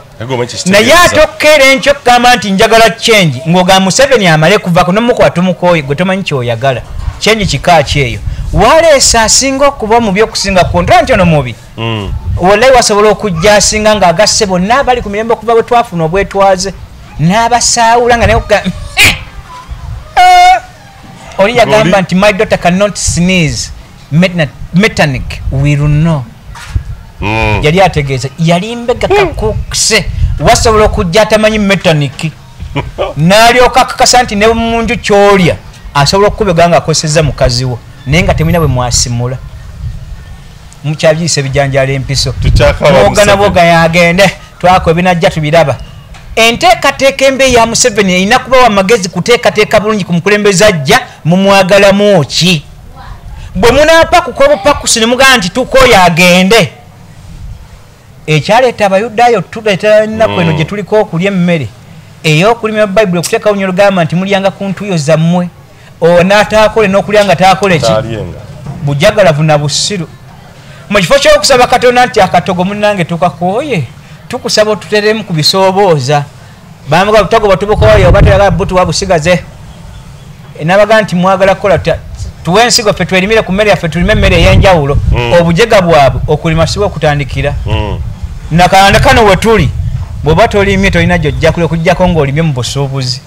Speaker 2: naye ate okkeera enkyo okugamba nti njagala change ng'ogamba Museveni amale kuvaako n'omukwata omukoyi gwe tomanyi kyoyagala change kika ki eyo waleesa asinga okuba mubi okusinga kontra nti ono mubi wallahi wasobola okujja asinga ng'agasse bonna abali ku mirembe okuva bwe twafuna obwetwaze n'abasaawula nga naye oli yagamba nti my daughter cannot sneeze mechanic will know. Yali ategeeza yali mbega kakukse wasobola okujja atamanyi mechanic n'alyoka akakasa nti ne munju kyolya asobola okukubega nga akosezza mukazi wo naye nga temulina bwe mwasimula mukyabiyisa ebijanjala empiso mwogana bwoga yagende twako ebinajja tubiraba enteekateeka embi eya Museveni erina kubawa amagezi kuteekateeka bulungi ku mukulembeze ajja mumwagalamu ki bwe munaapakuka obupakusi ne mugamba nti tukoyo agende ekyaleeta abayuddaayo tuleetera ennaku eno gye tuliko okulya emmere ey'okulima bayibuli okuteekawo nnyo olugamba nti mulyanga ku ntuuyo zammwe n'ataakole n'okulya nga taakole ki bujagalavu na busiru mu kifo ky'okusaba Katonda nti akatogo munnange tukakooye tukusaba otuteremu ku bisoobooza bamuga butogo batubukoye oba tuyagala butu wabusigaze n'abaga nti mwagala kukola tuwe ensigo ffe twerimire ku mmere yaffe tulime emmere ey'enjawulo obujega bwabwe okulima siwe okutandikira nakalanda kano we tuli bw'oba tolimye tolina gyojjakule okuggyako ng'olimye mu busuubuzi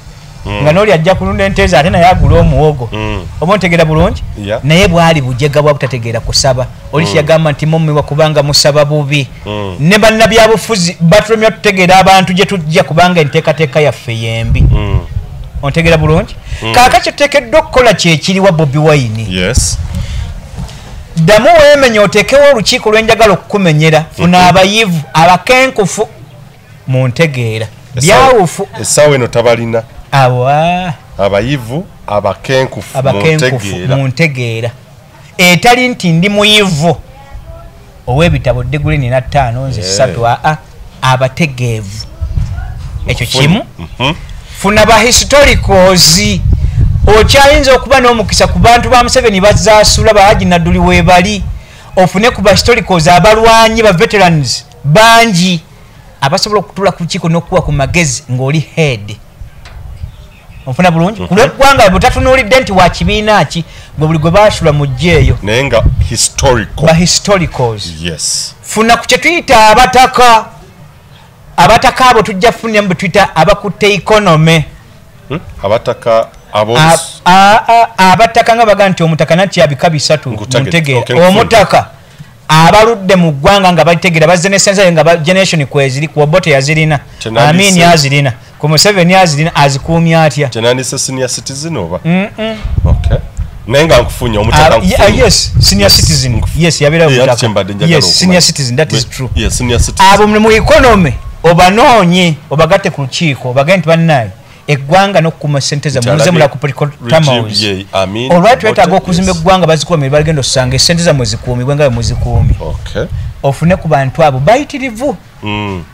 Speaker 2: nga n'oli ajja kulunda ente ze ate naye agula omuwogo oba ontegeera bulungi naye bwali bujega bwa butategeera kusaba oli kyeyagamba nti mummiwa kubanga musaba bubi ne bannabyabufuzi batulumya tutegeera abantu gye tujja kubanga enteekateeka yaffe yembi ontegeera bulungi kaaka kyetuteekeddwa okukola kyekiriwa Bobi Wine ddamu weemenya oteekewo olukiiko lwenjagala okukumenyera funa abayivu abakenkufu mu ntegeera byawufu
Speaker 1: essaawa eno tabalina
Speaker 2: abayivu
Speaker 1: abakenkufu
Speaker 2: mu ntegeera etali nti ndi muyivu ow'ebitabo diguli nina 5 nze 3 abategeevu ekyo kimu funa ba historicals okyayinza okuba n'omukisa ku bantu ba Museveni bazaasula ba Jakana Nadduli weebali ofune ku ba historicals abalwanyi ba veterans bangi abasobola okutula ku kiiko n'okuwa ku magezi ng'oli head ofuna bulungi kulw'eggwanga butatunuulidde nti wa kibiina ki gwe buli gwe baasula mu jjeeyo
Speaker 1: naye nga
Speaker 2: ba historicals funa ku kye tuyita abataka abo tujja kufunira mu betuyita abakutte economy abataka nga baga nti omutaka nati abika 3 muntegeera omutaka abaludde mu ggwanga nga balitegeera bazze nesensa nga generation kweziri ku Obote yazirina Amin yazirina ku Museveni yazirina azikuumya atya
Speaker 1: kyenandise senior citizen oba naye nga nkufunye omutaka
Speaker 2: yes senior citizen yes yabeera omutaka yes senior citizen that is true abo mu economy obanoonye obagatte ku lukiiko obagende nti bannaye eggwanga n'okukuma ssente zammwe muzemula ku political tamos olwati twetaaga okuzimba eggwanga bazikuumire bagenda osanga essente zammwe zikuumibwe nga bwe muzikuumye ofune ku bantu abo bayitirivu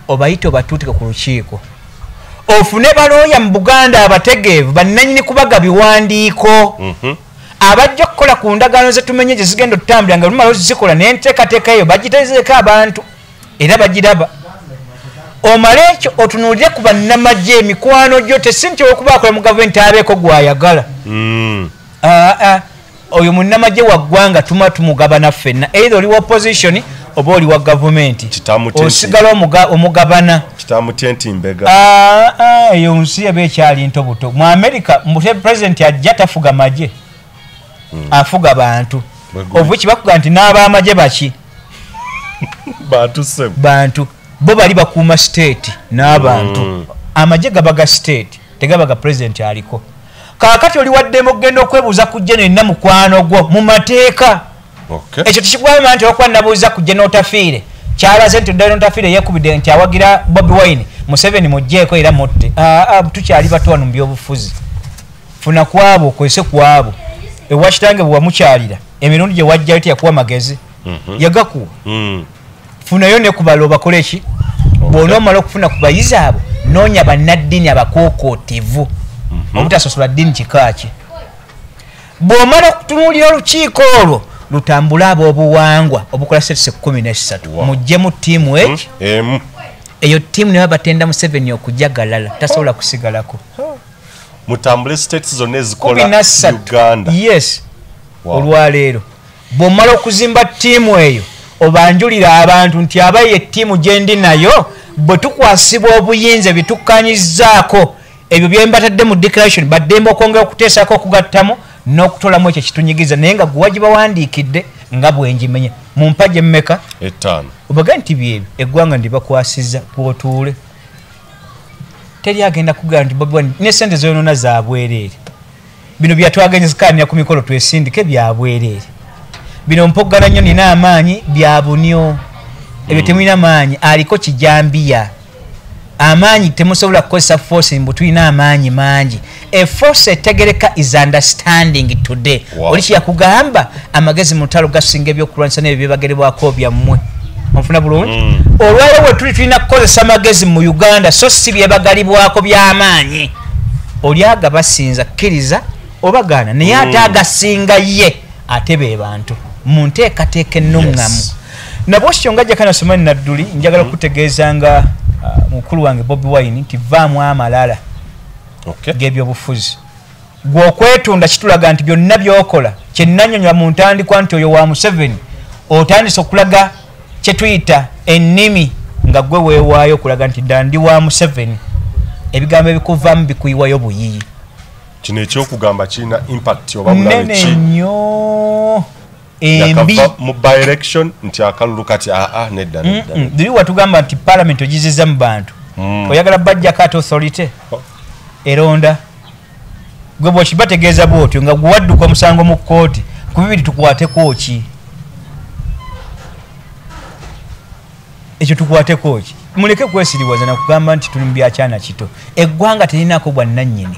Speaker 2: obayite obatuutike ku lukiiko ofune balooya mu Buganda abategeevu bannannyini kubaga biwandiiko abajja okukola ku ndagaano zetumenye gye zigenda otutambulira nga lumala ozikola n'enteekateeka eyo bagitezeeko abantu era bagiraba omala ekyo otunuulire ku bannamagye emikwano gyo tesinti okubakola mu gavumenti abeeko gwayagala oyo munnamagye wa ggwanga tuma tumugabana ffenna either oli wa opposition oba oli wa gavumenti osigala omugabana eyo nsi eba ekyali nto buto mu America president ajja tafuga magye afuga bantu obuki bakuga nti n'abamagye baki bantu bo bali bakuuma state n'abantu amagye gabaga state tegabaga president aliko kaakati oli waddemu okugenda okwebuuza ku jje nenna mukwano gwo mu mateeka ekyo tekigwama nti okuba nabuuza ku jje n'otafiire kyalaze nti oddala n'otafiire yeekubidde nti awagira Bobi Wine Museveni mugjeeko era mutte tukyali bato wano mu byobufuzi funa ku abo okozese ku abo ewakitange bwe wamukyalira emirundi gye wajjayo teyakuwa magezi yagakuwa funayo ne kubalo bakole ki bw'onoomala okufuna ku bayizi abo noonya bannaddiini abakookootivu obutasosola ddiini kikaaki bw'omala okutunuulira olukiiko olwo lutambula ab'obuwangwa obukola state 13 muggyemu ttiimu eki eyo ttiimu ne babatenda Museveni okujagalala tasobola kusigalako
Speaker 1: mutambule states zonna ezikola Uganda
Speaker 2: yes olwaleero bw'omala okuzimba ttiimu eyo obanjulira abantu nti abaye ttiimu gye ndi nayo bwe tukwasibwa obuyinza bitukkanyizaako ebyo bye mbatadde mu declaration baddemba okwongera okuteesako okugattamu n'okutolamu ekyo kitunyigiza naye nga gwe wagibawandiikidde nga bwenjimenye mumpaje mmeka
Speaker 1: 5
Speaker 2: obaga nti byebyo eggwanga ndibakwasiza kwotuule teri agenda kugamba nti Bobi Wine ne sente zoyonona za bwereere bino byatwaganyizikanya ku mikolo twesindike bya bwereere bino mpogana nnyo nina amaanyi bya bunyo ebyo temulina maanyi aliko kijambiya amaanyi temusobola kukozesa force mbu tulina amaanyi mangi a force etegereka is understanding today oli kyakugamba amagezi mu ntalo gasinga ebyokulwanyisa n'ebyo byebagerebwako byammwe onfuna bulungi olwaleero bwe tuli tulina kukozesa amagezi mu Uganda so si byebagalibwako by'amaanyi oli agabasinza kkiriza obagaana naye ate agasinga ye ate be bantu mu nteekateeka ennuŋŋamu nabwekityo nga Jakana Nadduli njagala kutegeeza nga mukulu wange Bobi Wine nti vaamu amalala g'ebyobufuzi gwe okwetunda kitulaga nti byonna byokola kyennanyonyola mu ntandikwa nti oyo wa Museveni otandise okulaga kye tuyita ennimi nga gwe weewaayo okulaga nti dandi wa Museveni ebigambo ebikuvaamu bikuyiwayo buyiyi
Speaker 1: kino ekyokugamba kirina impact oba bulabe ki
Speaker 2: nene nnyo embi
Speaker 1: mu by-election nti akalulu kati nedda
Speaker 2: diri watugamba nti parliament ogiziza mu bantu oyagala bajjako ate authority eronda gwe bwekibategeeza bwotyo nga gwewadduka omusango mu kkooti ku bibiri tukwateko ki ekyo tukwateko ki muleke kwesiriwaza nakugamba nti tuli mu byakyana kito eggwanga terinaako bwannannyini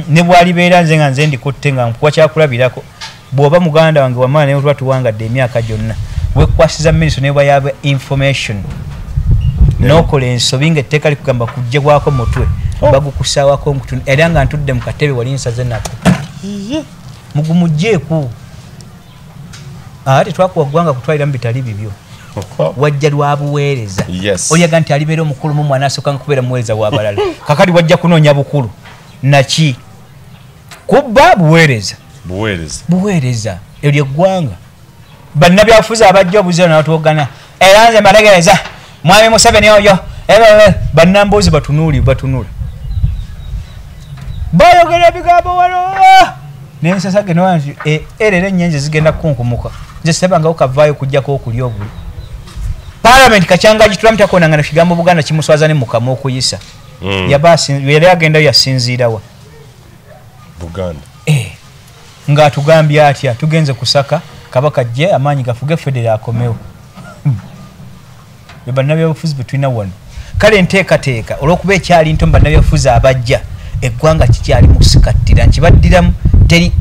Speaker 2: ne bwalibeera nze nga nze ndikutte nga nkuwa kyakulabirako bw'oba muganda wange wamala naye olwa tuwangadde emyaka gyonna wekwasiza minisito ne bwayaba information n'okola ensobi ng'etteeka likugamba kuggyebwako mutwe bagukusaawako nkutunu era nga ntudde mu katebe wali nsaze nako mugumugjeeku ate twakuwa ggwanga kutwaliramu bitali bibyo wajja lwa buweereza oyaga nti alibeera omukulu mu mwana asooka nga kubeera muweereza w'abalala kakali wajja kunoonya bukulu naki kubba buweereza eryo eggwanga bannabyabufuzi abajja obuzira nabatwogana era nze mbategeeza mwami Museveni oyo bannamboozi batunula bayogera ebigambo wano nensasa geno nti erera ennyenje zigenda kukunkumuka nze sitabangako kavaayo okujjako okulya obuli parliament kacyanga gitulamu takonanga nekigambo Buganda kimuswaza ne mukama okuyisa yali agendayo yasinziirawa
Speaker 1: Buganda
Speaker 2: ng'atugambye atya tugenze kusaka Kabaka jje amaanyi gafuge federa akomewo bannabyabufuzi betulina wano kale nteekateeka olw'okuba ekyali nto bannabyabufuzi abajja eggwanga kikyali musikattira nkibaddiramu teri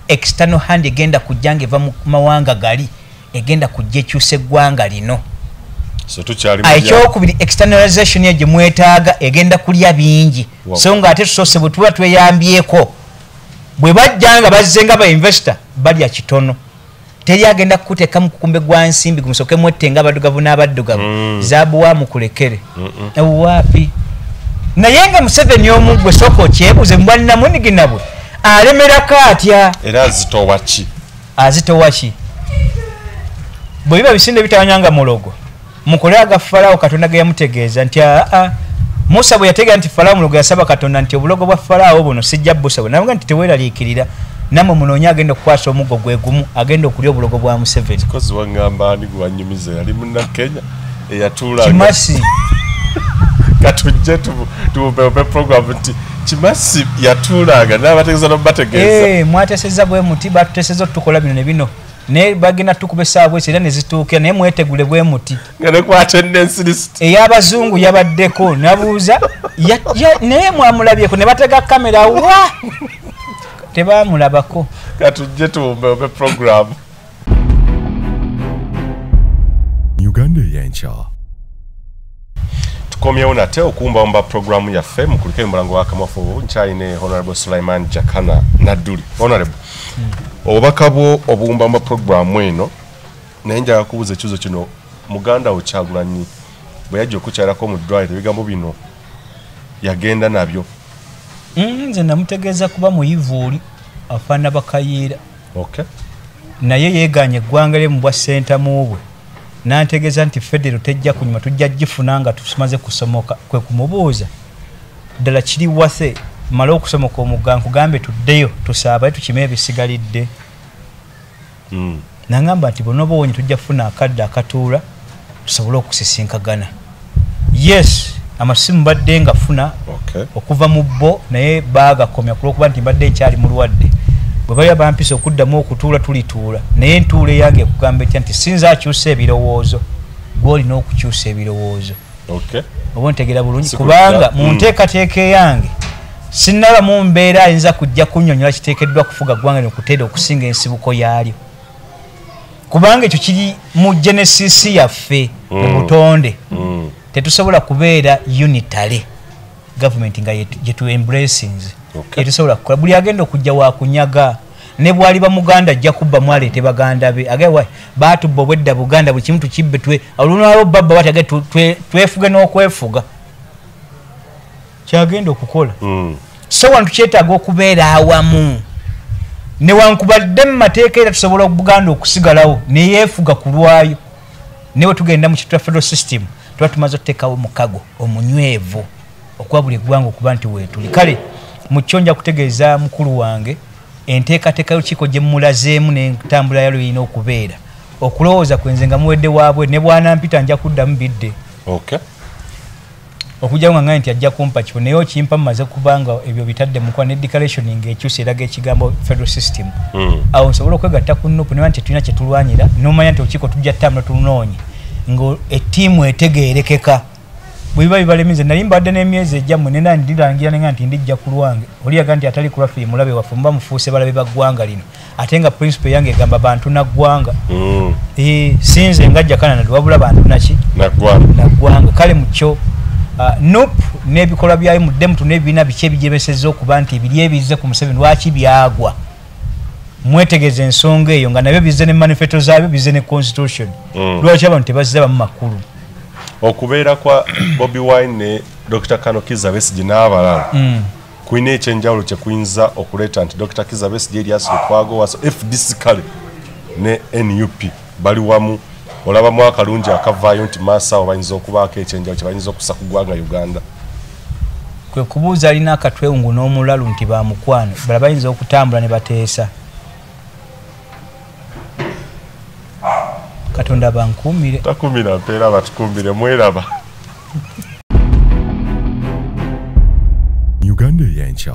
Speaker 2: external hand egenda kujja nga eva mu mawanga gali egenda kujja ekyusa eggwanga lino ekyokubiri externalization ye gye mwetaaga egenda kulya bingi so nga ate tusoose bwe tuba tweyambyeko bwe bajja nga bazze nga bainvestor balya kitono teri agenda kukuteeka mu kukumbe gwa nsimbi gumusoke mwette nga abaddugavu n'abaddugavu zaabuwa mukulekere waapi naye nga Museveni omu gwe sooka okyebuuze mu bwannamweniginabwe alemerako atya
Speaker 1: era
Speaker 2: azitowa ki bwe biba bisinde bitawanyanga mulogo mukole aga Falaawo Katonda ge yamutegeeza nti Musa bwe yategeera nti Falaawo mulogo yasaba Katonda nti obulogo bwa Falaawo buno sijja busaba navuga nti teweeraliikirira namwe munoonya agenda okukwasa omuggo gwe gumu agenda okulya obulogo bwa Museveni
Speaker 1: kozi wangamba ani gwanyumiza yali munnakenya eyatuula
Speaker 2: Kimasi
Speaker 1: katujje tubeobe program nti Kimasi yatuulanga n'abategeeza n'obategeeza
Speaker 2: mwateseza bwe muti batuteseza tukola bino ne bino ne bagenda tukube saabwe era ne zituukira naye mwetegule bwe muti
Speaker 1: nga ne kwata attendance list
Speaker 2: ey'abazungu yabaddeko nabuuza naye mwamulabyeko ne batega kamera wa tebamulabako
Speaker 1: katujje tubeobe program
Speaker 3: Uganda y'enkya
Speaker 1: tukomyewo nate okumbamba programu yaffe mukulike mulango wa kamafu nkyayine Honorable Sulaiman Jakana Nadduli Honorable obubaka bwo obumbamba programu eno naye njagala kubuuza ekibuzo kino muganda wo Kyagulanyi bwe yajja okukyalako mu Ddwaliro ebigambo bino yagenda nabyo
Speaker 2: nze namutegeeza kuba muyivuuli afaana bakayiira naye yeeganye eggwanga lye mu bwa ssentamu bwe nantegeeza nti federo tejja kunyuma tujja gifuna nga tumaze kusomoka kwe kumubuuza ddala kiri wase mala okusomoka omugga nkugambe tuddeyo tusaabaye tukime ebisigalidde nangamba nti bonobo wonye tujja kufuna akadde akatuula tusobole okusisinkagana. Yes, amasimu badde nga funa okuva mu bo naye baagakomya kulwokuba nti mbadde nkyali mulwadde. Bwe bali bampisa okuddamu okutuula tulituula naye entuula yange ekugamba etya nti sinza akyusa ebirowoozo gw'olina okukyusa ebirowoozo. Oba ntegeera bulungi kubanga mu nteekateeka yange sinnaba mu mbeera ayinza kujja kunnyonnyola kiteekeddwa kufuga ggwanga nokuteera okusinga ensibuko yaalyo kubanga ekyo kiri mu genesis yaffe mu butonde. Tetusobola kubeera unitary government nga yetu embracings. Tetusobola kukola buli agenda okujja wa kunyaga ne bwali ba Muganda ajja kubba mwaleete baganda be agawa batubba obwedda Buganda buli kimu tukibbe twe olunalo baba batage twefuge n'okwefuga kyagenda okukola. So wantu kyetaaga okubeera awamu ne wankubadde mu mateeka era tusobola Buganda okusigalawo ne yeefuga ku lwayo newe tugenda mu kitwa federal system tuba tumaze okuteekawo mukago omunywevu okuba buli ggwanga okuba nti weetuli. Kale mukyo nja kutegeeza mukulu wange enteekateeka y'olukiiko gye mulazeemu n'entambula yalwo erina okubeera okulowooza kwenze nga muwedde waabwe ne bwanampita nja kuddamu bidde okujjawo nga nti ajja kumpa kifo naye okimpa mumaze kubanga ebyo bitadde mukuba ne declaration ng'ekyusa eraga ekigambo federal system. Awo nsobola okwegatta ku nupu newa nti tulina kye tulwanyira n'omanya nti olukiiko tujja ttambula tunoonye nga ettiimu etegeerekeka bwe biba bibalemize. Nali mbadde n'emyezi ejjammwe nena ndirangira nenga nti ndijja ku lwange oliyaga nti atali kulwa firi mulabe waffe muba mufuuse balabe ba ggwanga lino ate nga principle yange egamba bantu na ggwanga. Sinze nga Jakana Nadduli wabula bantu naki na ggwanga. Kale mukyo nope n'ebikolwa byayo muddemu tunebibiina biki ebijebesezza okuba nti ebiri ebizze ku Museveni lwaki byagwa mwetegeeza ensonga eyo nga nabyo bizze ne manifesto zaabyo bizze ne constitution lwaki abantu tebazze bamu makulu.
Speaker 1: Okubeera kwa Bobi Wine ne Dr. Kano Kizza Besigye n'abalala kulina ekyenjawulo kye kuyinza okuleeta nti Dr. Kizza Besigye eri asile kwagowaso FDC kale ne NUP bali wamu olabamu akalungi akavaayo nti maasawo bayinza okubaako ekyenjawulo kye bayinza okussa ku ggwanga Uganda.
Speaker 2: Kwe kubuuza alina akatwewungu n'omulalu nti bamukwano bala bayinza okutambula ne bateesa. Katonda bankuumire
Speaker 1: takumira mpeera batukumbire mweraba.
Speaker 3: Uganda y'enkya